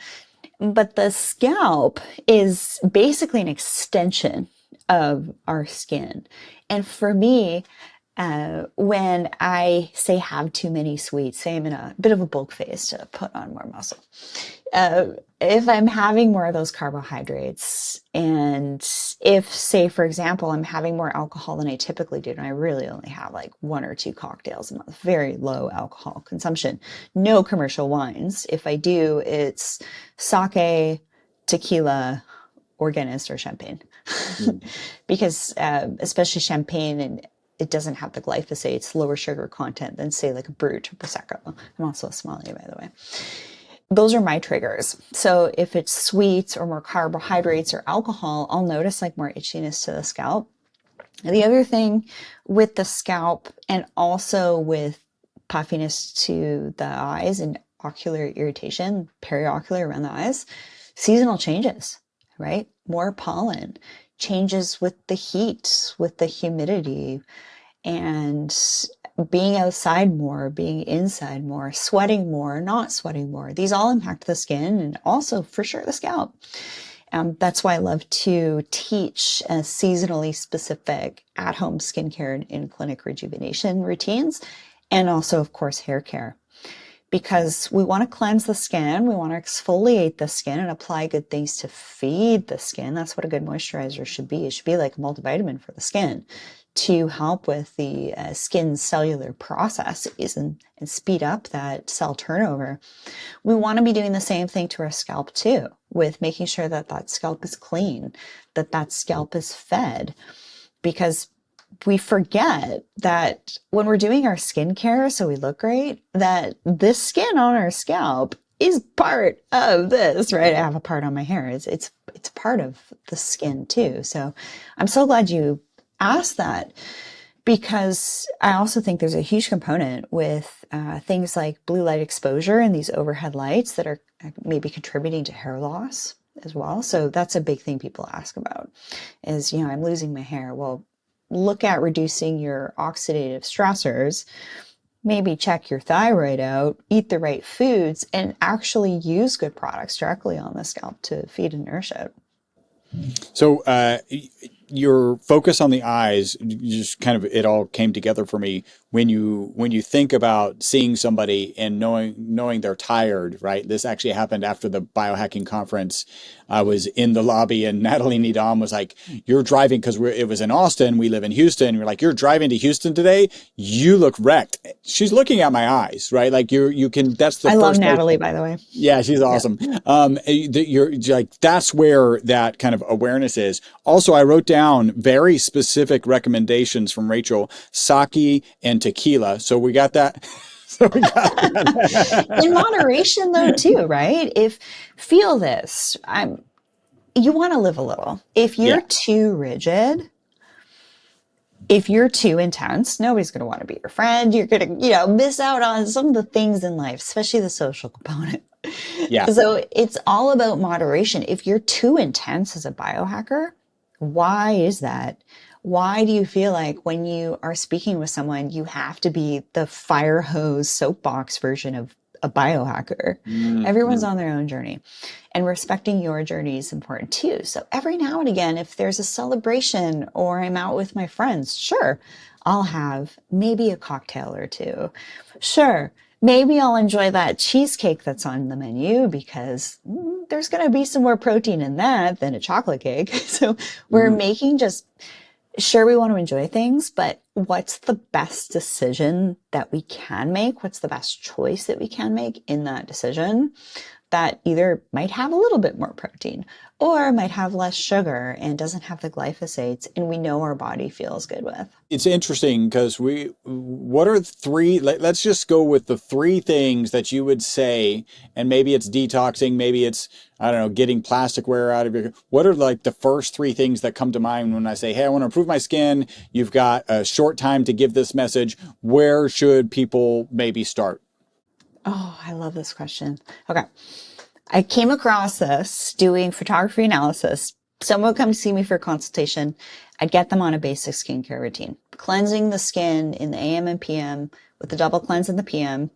But the scalp is basically an extension of our skin. And for me, when I say have too many sweets, say I'm in a bit of a bulk phase to put on more muscle. If I'm having more of those carbohydrates, and if, say, for example, I'm having more alcohol than I typically do, and I really only have like 1 or 2 cocktails a month, very low alcohol consumption, no commercial wines. If I do, it's sake, tequila, or Guinness or champagne. Because especially champagne, and it doesn't have the glyphosates, lower sugar content than, say, like a Brut or Prosecco. I'm also a sommelier, by the way. Those are my triggers. So if it's sweets or more carbohydrates or alcohol, I'll notice like more itchiness to the scalp. And the other thing with the scalp, and also with puffiness to the eyes and ocular irritation, periocular around the eyes, seasonal changes, right? More pollen, changes with the heat, with the humidity, and being outside more, being inside more, sweating more, not sweating more. These all impact the skin and also for sure the scalp. That's why I love to teach seasonally specific at-home skincare and in-clinic rejuvenation routines, and also, of course, hair care. because we want to cleanse the skin, we want to exfoliate the skin and apply good things to feed the skin. That's what a good moisturizer should be. It should be like a multivitamin for the skin to help with the skin's cellular processes and speed up that cell turnover. We want to be doing the same thing to our scalp too, with making sure that that scalp is clean, that that scalp is fed, because we forget that when we're doing our skincare so we look great, that this skin on our scalp is part of this, right? I have a part on my hair. It's part of the skin too. So I'm so glad you asked that, because I also think there's a huge component with things like blue light exposure and these overhead lights that are maybe contributing to hair loss as well. So that's a big thing people ask about is, I'm losing my hair. Well, look at reducing your oxidative stressors, maybe check your thyroid out, eat the right foods, and actually use good products directly on the scalp to feed and nourish it. So your focus on the eyes, you just kind of, it all came together for me when you think about seeing somebody and knowing they're tired, right? This actually happened after the biohacking conference. I was in the lobby and Natalie Needham was like, "You're driving," because it was in Austin. We live in Houston. We're like, "You're driving to Houston today. You look wrecked." She's looking at my eyes, right? Like you can. That's the. I first love Natalie, by the way. Yeah, she's awesome. Yeah. You're like, that's where that kind of awareness is. Also, I wrote down very specific recommendations from Rachel: sake and tequila. So we got that. So we got that. In moderation though too, right? Feel this, you want to live a little. If you're too rigid, if you're too intense, nobody's going to want to be your friend. You're going to, miss out on some of the things in life, especially the social component. Yeah. So it's all about moderation. If you're too intense as a biohacker, why is that? Why do you feel like when you are speaking with someone, you have to be the fire hose soapbox version of a biohacker? Mm-hmm. Everyone's on their own journey, and respecting your journey is important too. So every now and again, if there's a celebration or I'm out with my friends, sure, I'll have maybe a cocktail or two. Sure, maybe I'll enjoy that cheesecake that's on the menu because there's going to be some more protein in that than a chocolate cake. So we're making sure, we want to enjoy things, but what's the best decision that we can make? What's the best choice that we can make in that decision that either might have a little bit more protein or might have less sugar and doesn't have the glyphosates and we know our body feels good with? It's interesting because what are three, let's just go with the three things that you would say, and maybe it's detoxing, maybe it's, I don't know, getting plasticware out of your, what are like the first three things that come to mind when I say, hey, I want to improve my skin. You've got a short time to give this message. Where should people maybe start? Oh, I love this question. Okay. I came across this doing photography analysis. Someone would come to see me for a consultation. I'd get them on a basic skincare routine, cleansing the skin in the AM and PM with the double cleanse in the PM,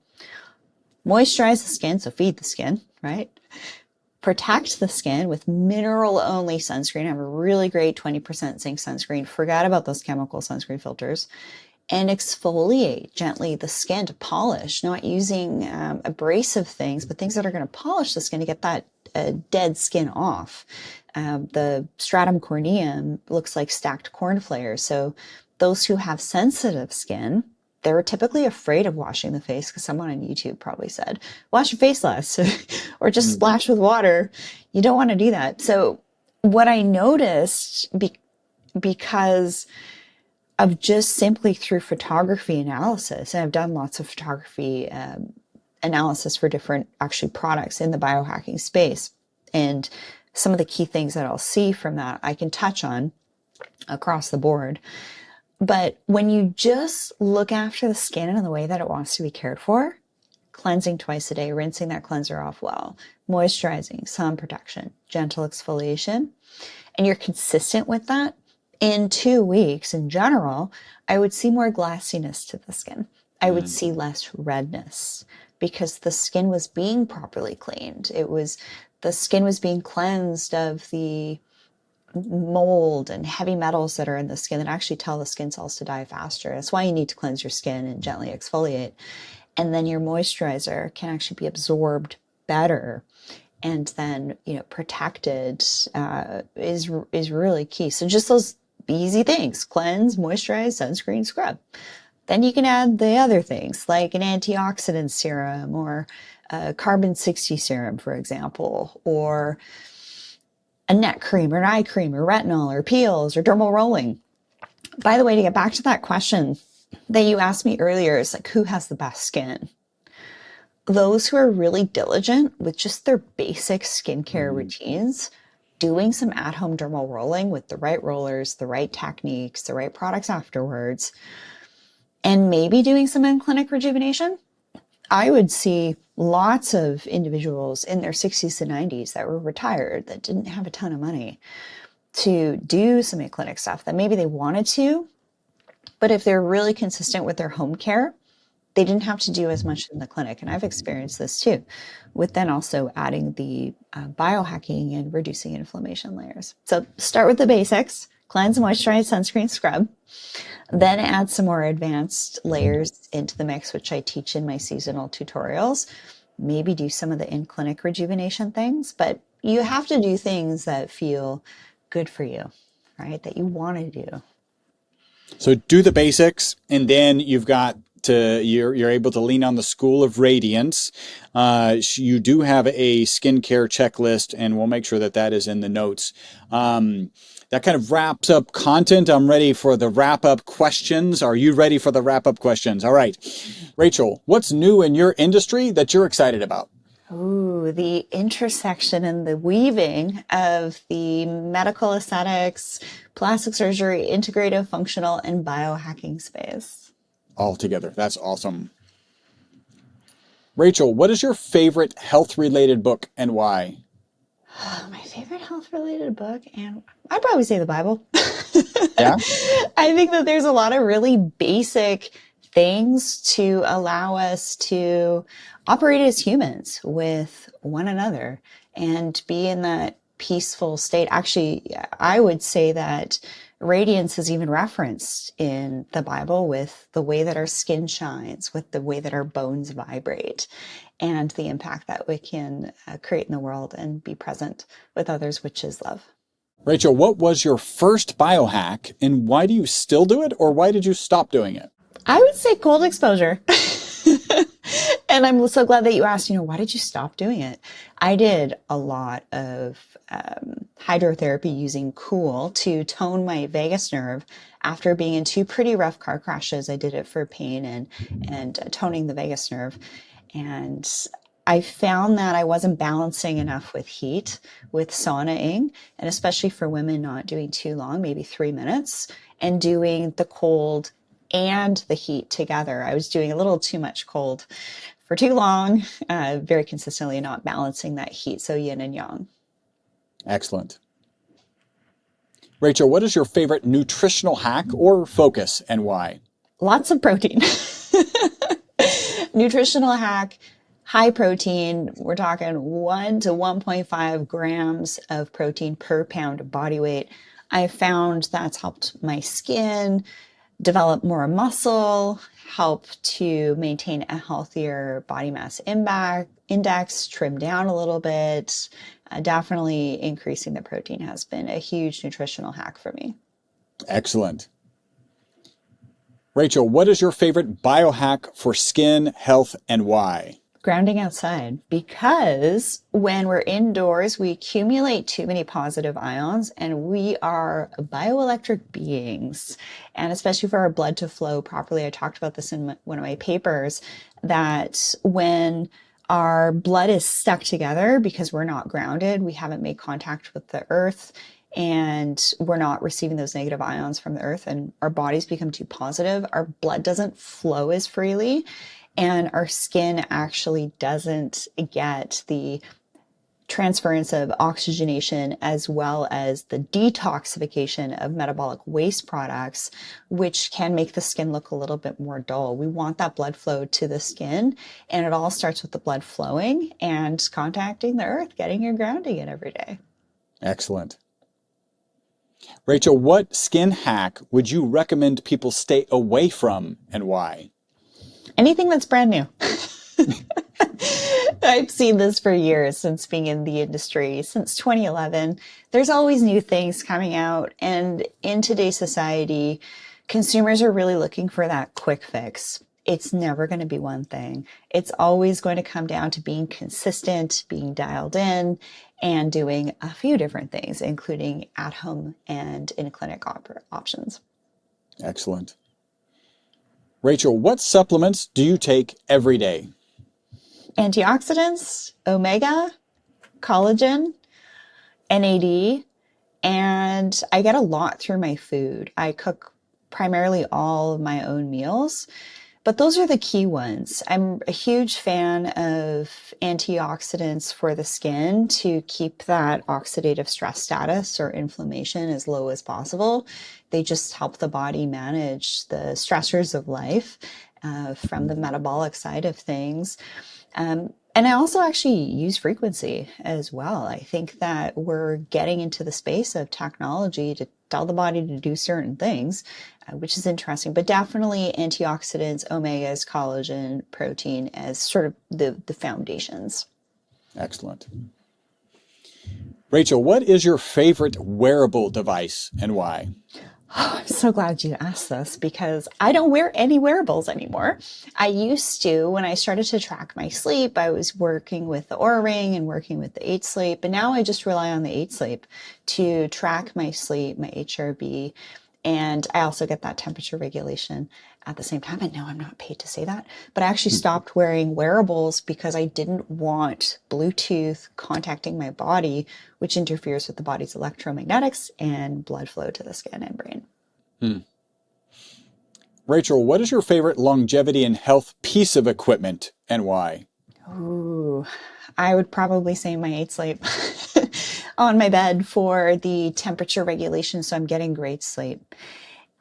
moisturize the skin, so feed the skin, right? Protect the skin with mineral only sunscreen. I have a really great 20% zinc sunscreen. Forgot about those chemical sunscreen filters. And exfoliate gently the skin to polish, not using abrasive things, but things that are going to polish the skin to get that dead skin off. The stratum corneum looks like stacked corn flares. So those who have sensitive skin, they're typically afraid of washing the face because someone on YouTube probably said, wash your face less or just splash with water. You don't want to do that. So what I noticed because of just simply through photography analysis, and I've done lots of photography analysis for different actually products in the biohacking space. And some of the key things that I'll see from that, I can touch on across the board. But when you just look after the skin in the way that it wants to be cared for, cleansing twice a day, rinsing that cleanser off well, moisturizing, sun protection, gentle exfoliation, and you're consistent with that, in 2 weeks, in general, I would see more glassiness to the skin. I would see less redness because the skin was being properly cleaned. The skin was being cleansed of the mold and heavy metals that are in the skin that actually tell the skin cells to die faster. That's why you need to cleanse your skin and gently exfoliate. And then your moisturizer can actually be absorbed better and then, protected is really key. So just those easy things: cleanse, moisturize, sunscreen, scrub. Then you can add the other things like an antioxidant serum or a carbon 60 serum, for example, or a neck cream or an eye cream or retinol or peels or dermal rolling. By the way, to get back to that question that you asked me earlier, is like, who has the best skin? Those who are really diligent with just their basic skincare routines, doing some at-home dermal rolling with the right rollers, the right techniques, the right products afterwards, and maybe doing some in-clinic rejuvenation. I would see lots of individuals in their 60s to 90s that were retired, that didn't have a ton of money to do some in-clinic stuff that maybe they wanted to, but if they're really consistent with their home care, they didn't have to do as much in the clinic. And I've experienced this too, with then also adding the biohacking and reducing inflammation layers. So start with the basics: cleanse, moisturize, sunscreen, scrub. Then add some more advanced layers into the mix, which I teach in my seasonal tutorials. Maybe do some of the in-clinic rejuvenation things, but you have to do things that feel good for you, right? That you want to do. So do the basics, and then you're able to lean on the School of Radiance. You do have a skincare checklist, and we'll make sure that is in the notes. That kind of wraps up content. I'm ready for the wrap-up questions. Are you ready for the wrap-up questions? All right. Rachel, what's new in your industry that you're excited about? Ooh, the intersection and the weaving of the medical aesthetics, plastic surgery, integrative, functional, and biohacking space. All together. That's awesome. Rachel, what is your favorite health-related book and why? My favorite health-related book, and I'd probably say the Bible. Yeah? I think that there's a lot of really basic things to allow us to operate as humans with one another and be in that peaceful state. Actually, I would say that Radiance is even referenced in the Bible with the way that our skin shines, with the way that our bones vibrate, and the impact that we can create in the world and be present with others, which is love. Rachel, what was your first biohack, and why do you still do it, or why did you stop doing it? I would say cold exposure. And I'm so glad that you asked, why did you stop doing it? I did a lot of hydrotherapy using Cool to tone my vagus nerve after being in 2 pretty rough car crashes. I did it for pain and toning the vagus nerve. And I found that I wasn't balancing enough with heat, with saunaing, and especially for women, not doing too long, maybe 3 minutes, and doing the cold and the heat together. I was doing a little too much cold for too long, very consistently, not balancing that heat, so yin and yang. Excellent. Rachel, what is your favorite nutritional hack or focus, and why? Lots of protein. Nutritional hack, high protein. We're talking 1 to 1.5 grams of protein per pound of body weight. I found that's helped my skin develop more muscle, help to maintain a healthier body mass index, trim down a little bit. Definitely increasing the protein has been a huge nutritional hack for me. Excellent. Rachel, what is your favorite biohack for skin health and why? Grounding outside, because when we're indoors, we accumulate too many positive ions, and we are bioelectric beings. And especially for our blood to flow properly, I talked about this in one of my papers, that when our blood is stuck together because we're not grounded, we haven't made contact with the earth, and we're not receiving those negative ions from the earth, and our bodies become too positive, our blood doesn't flow as freely, and our skin actually doesn't get the transference of oxygenation as well as the detoxification of metabolic waste products, which can make the skin look a little bit more dull. We want that blood flow to the skin, and it all starts with the blood flowing and contacting the earth, getting your grounding in every day. Excellent. Rachel, what skin hack would you recommend people stay away from, and why? Anything that's brand new. I've seen this for years since being in the industry, since 2011. There's always new things coming out. And in today's society, consumers are really looking for that quick fix. It's never going to be one thing. It's always going to come down to being consistent, being dialed in, and doing a few different things, including at home and in clinic options. Excellent. Rachel, what supplements do you take every day? Antioxidants, omega, collagen, NAD, and I get a lot through my food. I cook primarily all of my own meals, but those are the key ones. I'm a huge fan of antioxidants for the skin to keep that oxidative stress status or inflammation as low as possible. They just help the body manage the stressors of life from the metabolic side of things. And I also actually use frequency as well. I think that we're getting into the space of technology to tell the body to do certain things, which is interesting, but definitely antioxidants, omegas, collagen, protein as sort of the foundations. Excellent. Rachel, what is your favorite wearable device and why? Oh, I'm so glad you asked this because I don't wear any wearables anymore. I used to, when I started to track my sleep, I was working with the Oura Ring and working with the 8 Sleep. And now I just rely on the 8 Sleep to track my sleep, my HRV. And I also get that temperature regulation at the same time. And no, I'm not paid to say that, but I actually stopped wearing wearables because I didn't want Bluetooth contacting my body, which interferes with the body's electromagnetics and blood flow to the skin and brain. Rachel, what is your favorite longevity and health piece of equipment and why? Ooh, I would probably say my 8 Sleep on my bed for the temperature regulation, so I'm getting great sleep.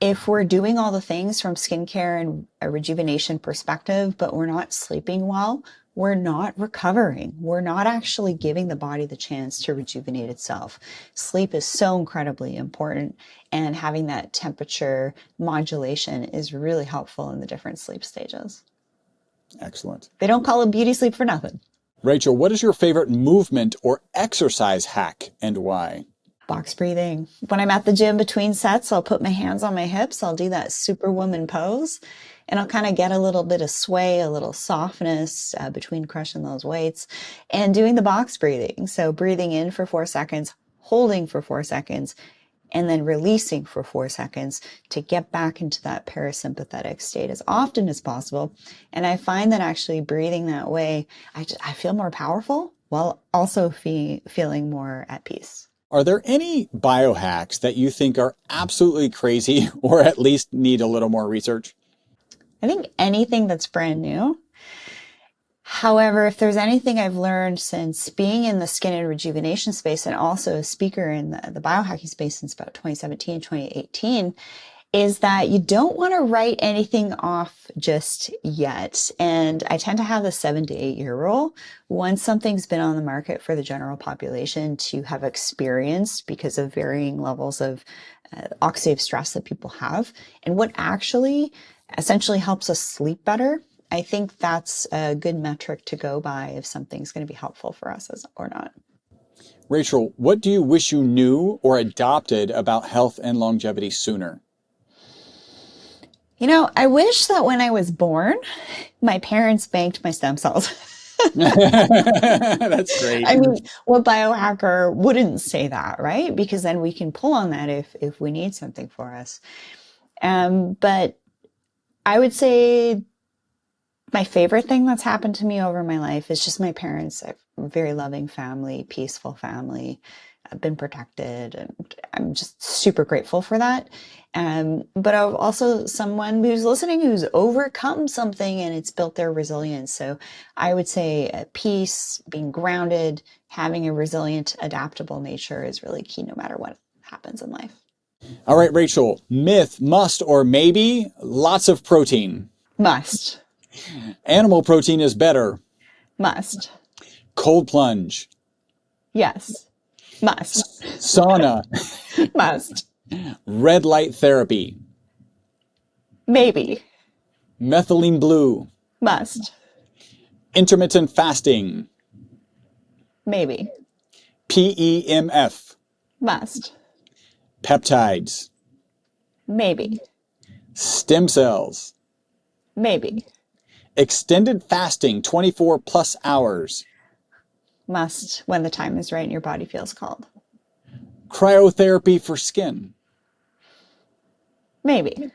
If we're doing all the things from skincare and a rejuvenation perspective, but we're not sleeping well, we're not recovering. We're not actually giving the body the chance to rejuvenate itself. Sleep is so incredibly important, and having that temperature modulation is really helpful in the different sleep stages. Excellent. They don't call it beauty sleep for nothing. Rachel, what is your favorite movement or exercise hack and why? Box breathing. When I'm at the gym between sets, I'll put my hands on my hips. I'll do that superwoman pose, and I'll kind of get a little bit of sway, a little softness between crushing those weights and doing the box breathing. So breathing in for 4 seconds, holding for 4 seconds, and then releasing for 4 seconds to get back into that parasympathetic state as often as possible. And I find that actually breathing that way, I feel more powerful while also feeling more at peace. Are there any biohacks that you think are absolutely crazy or at least need a little more research? I think anything that's brand new. However, if there's anything I've learned since being in the skin and rejuvenation space and also a speaker in the biohacking space since about 2017, 2018, is that you don't want to write anything off just yet. And I tend to have the 7 to 8 year rule. Once something's been on the market for the general population to have experienced because of varying levels of oxidative stress that people have, and what actually essentially helps us sleep better, I think that's a good metric to go by if something's going to be helpful for us or not. Rachel, what do you wish you knew or adopted about health and longevity sooner? You know, I wish that when I was born, my parents banked my stem cells. That's great. I mean, what biohacker wouldn't say that, right? Because then we can pull on that if we need something for us. But I would say my favorite thing that's happened to me over my life is just my parents. I have a very loving family, peaceful family. I've been protected, and I'm just super grateful for that. But I'm also someone who's listening who's overcome something and it's built their resilience. So I would say peace, being grounded, having a resilient, adaptable nature is really key no matter what happens in life. All right, Rachel, myth, must, or maybe lots of protein. Must. Animal protein is better. Must. Cold plunge. Yes. Must. Sauna. Must. Red light therapy. Maybe. Methylene blue. Must. Intermittent fasting. Maybe. PEMF, Must. peptides, Maybe. stem cells, Maybe. extended fasting 24 plus hours, Must when the time is right and your body feels called. cryotherapy for skin, Maybe.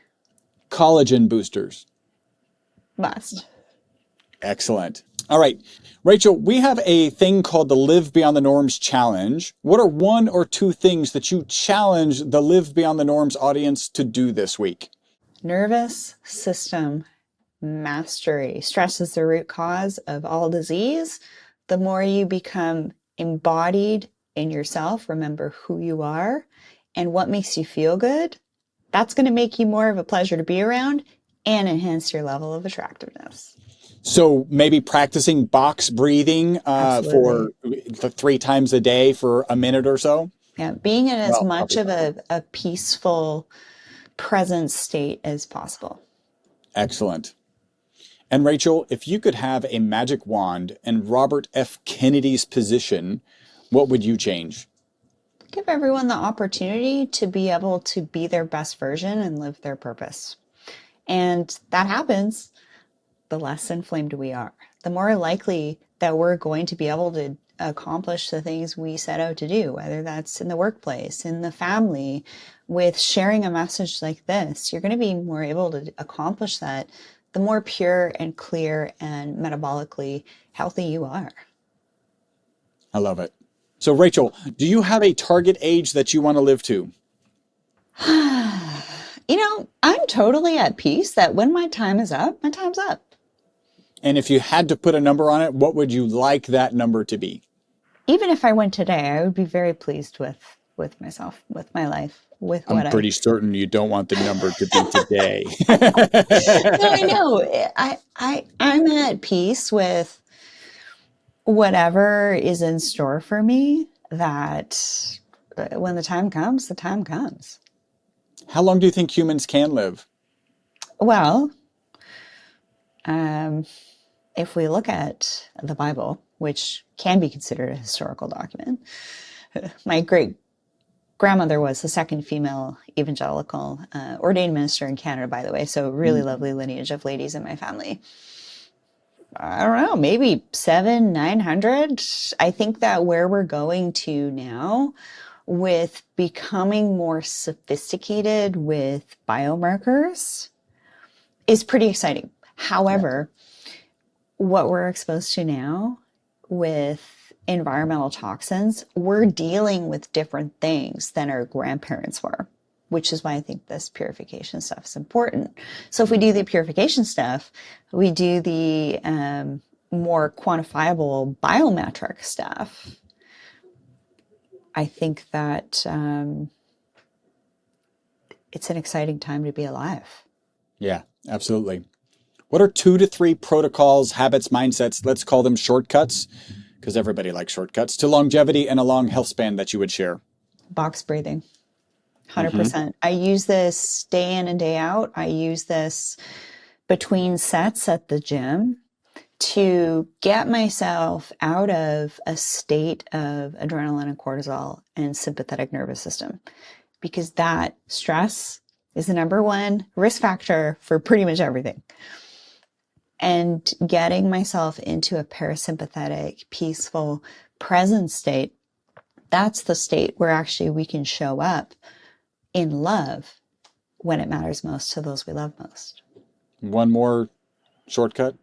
collagen boosters. Must. Excellent. All right, Rachel, we have a thing called the Live Beyond the Norms Challenge. What are one or two things that you challenge the Live Beyond the Norms audience to do this week? Nervous system mastery. Stress is the root cause of all disease. The more you become embodied in yourself, remember who you are and what makes you feel good, that's going to make you more of a pleasure to be around and enhance your level of attractiveness. So maybe practicing box breathing for Absolutely. 3 times a day for a minute or so. Yeah, being in as Well, much of probably a peaceful present state as possible. Excellent. And Rachel, if you could have a magic wand in Robert F. Kennedy's position, what would you change? Give everyone the opportunity to be able to be their best version and live their purpose. And that happens the less inflamed we are, the more likely that we're going to be able to accomplish the things we set out to do, whether that's in the workplace, in the family, with sharing a message like this. You're going to be more able to accomplish that the more pure and clear and metabolically healthy you are. I love it. So Rachel, do you have a target age that you want to live to? I'm totally at peace that when my time is up, my time's up. And if you had to put a number on it, what would you like that number to be? Even if I went today, I would be very pleased with myself, with my life, with what I'm pretty certain you don't want the number to be today. No, I know. I'm at peace with whatever is in store for me, that when the time comes, the time comes. How long do you think humans can live? Well, if we look at the Bible, which can be considered a historical document, my great grandmother was the second female evangelical ordained minister in Canada, by the way. So really lovely lineage of ladies in my family. I don't know, maybe 700, 900. I think that where we're going to now with becoming more sophisticated with biomarkers is pretty exciting. However, what we're exposed to now with environmental toxins, we're dealing with different things than our grandparents were, which is why I think this purification stuff is important. So if we do the purification stuff, we do the more quantifiable biometric stuff, I think that it's an exciting time to be alive. Yeah, absolutely. What are 2 to 3 protocols, habits, mindsets, let's call them shortcuts, because everybody likes shortcuts, to longevity and a long health span that you would share? Box breathing, 100%. I use this day in and day out. I use this between sets at the gym to get myself out of a state of adrenaline and cortisol and sympathetic nervous system, because that stress is the number one risk factor for pretty much everything. And getting myself into a parasympathetic, peaceful, present state, that's the state where actually we can show up in love when it matters most to those we love most. One more shortcut?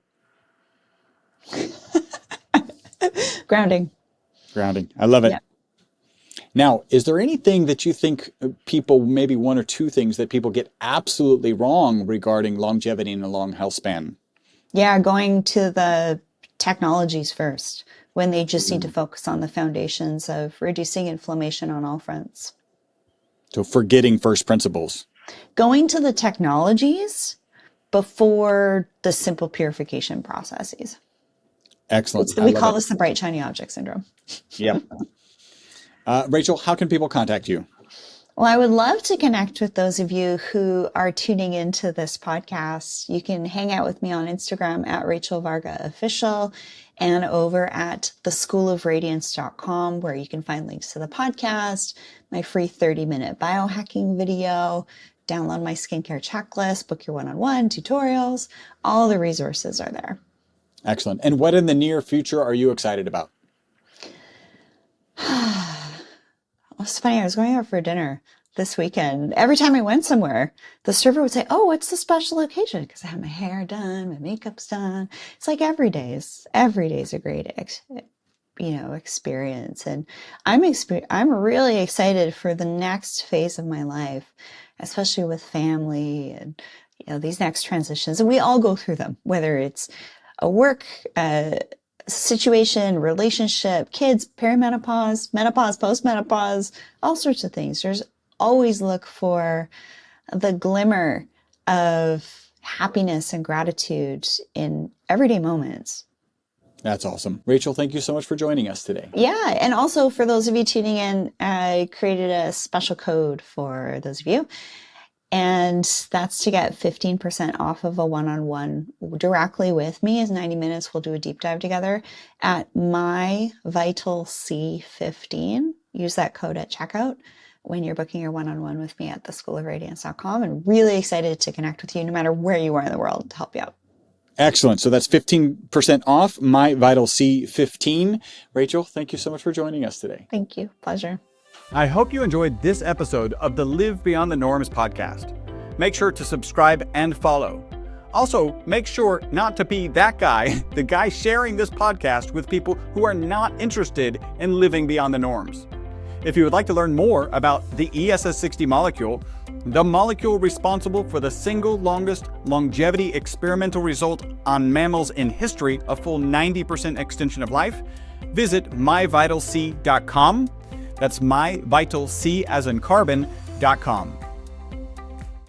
Grounding. Grounding. I love it. Yeah. Now, is there anything that you think people, maybe 1 or 2 things that people get absolutely wrong regarding longevity and a long health span? Yeah, going to the technologies first when they just need to focus on the foundations of reducing inflammation on all fronts. So forgetting first principles. Going to the technologies before the simple purification processes. Excellent. We call this the bright, shiny object syndrome. Yep. Rachel, how can people contact you? Well, I would love to connect with those of you who are tuning into this podcast. You can hang out with me on Instagram at Rachel Varga Official and over at theschoolofradiance.com, where you can find links to the podcast, my free 30-minute biohacking video, download my skincare checklist, book your one-on-one tutorials. All the resources are there. Excellent. And what in the near future are you excited about? It's funny, I was going out for dinner this weekend. Every time I went somewhere, the server would say, "Oh, what's the special occasion?" Because I have my hair done, my makeup's done. It's like every day's a great experience. And I'm really excited for the next phase of my life, especially with family and these next transitions. And we all go through them, whether it's a work situation, relationship, kids, perimenopause, menopause, postmenopause, all sorts of things. There's always look for the glimmer of happiness and gratitude in everyday moments. That's awesome. Rachel, thank you so much for joining us today. Yeah. And also for those of you tuning in, I created a special code for those of you. And that's to get 15% off of a one-on-one directly with me. Is 90 minutes. We'll do a deep dive together at myvitalc15. Use that code at checkout when you're booking your one-on-one with me at theschoolofradiance.com. And really excited to connect with you no matter where you are in the world to help you out. Excellent. So that's 15% off myvitalc15. Rachel, thank you so much for joining us today. Thank you. Pleasure. I hope you enjoyed this episode of the Live Beyond the Norms podcast. Make sure to subscribe and follow. Also, make sure not to be that guy, the guy sharing this podcast with people who are not interested in living beyond the norms. If you would like to learn more about the ESS60 molecule, the molecule responsible for the single longest longevity experimental result on mammals in history, a full 90% extension of life, visit myvitalc.com. That's myvitalc as in carbon.com.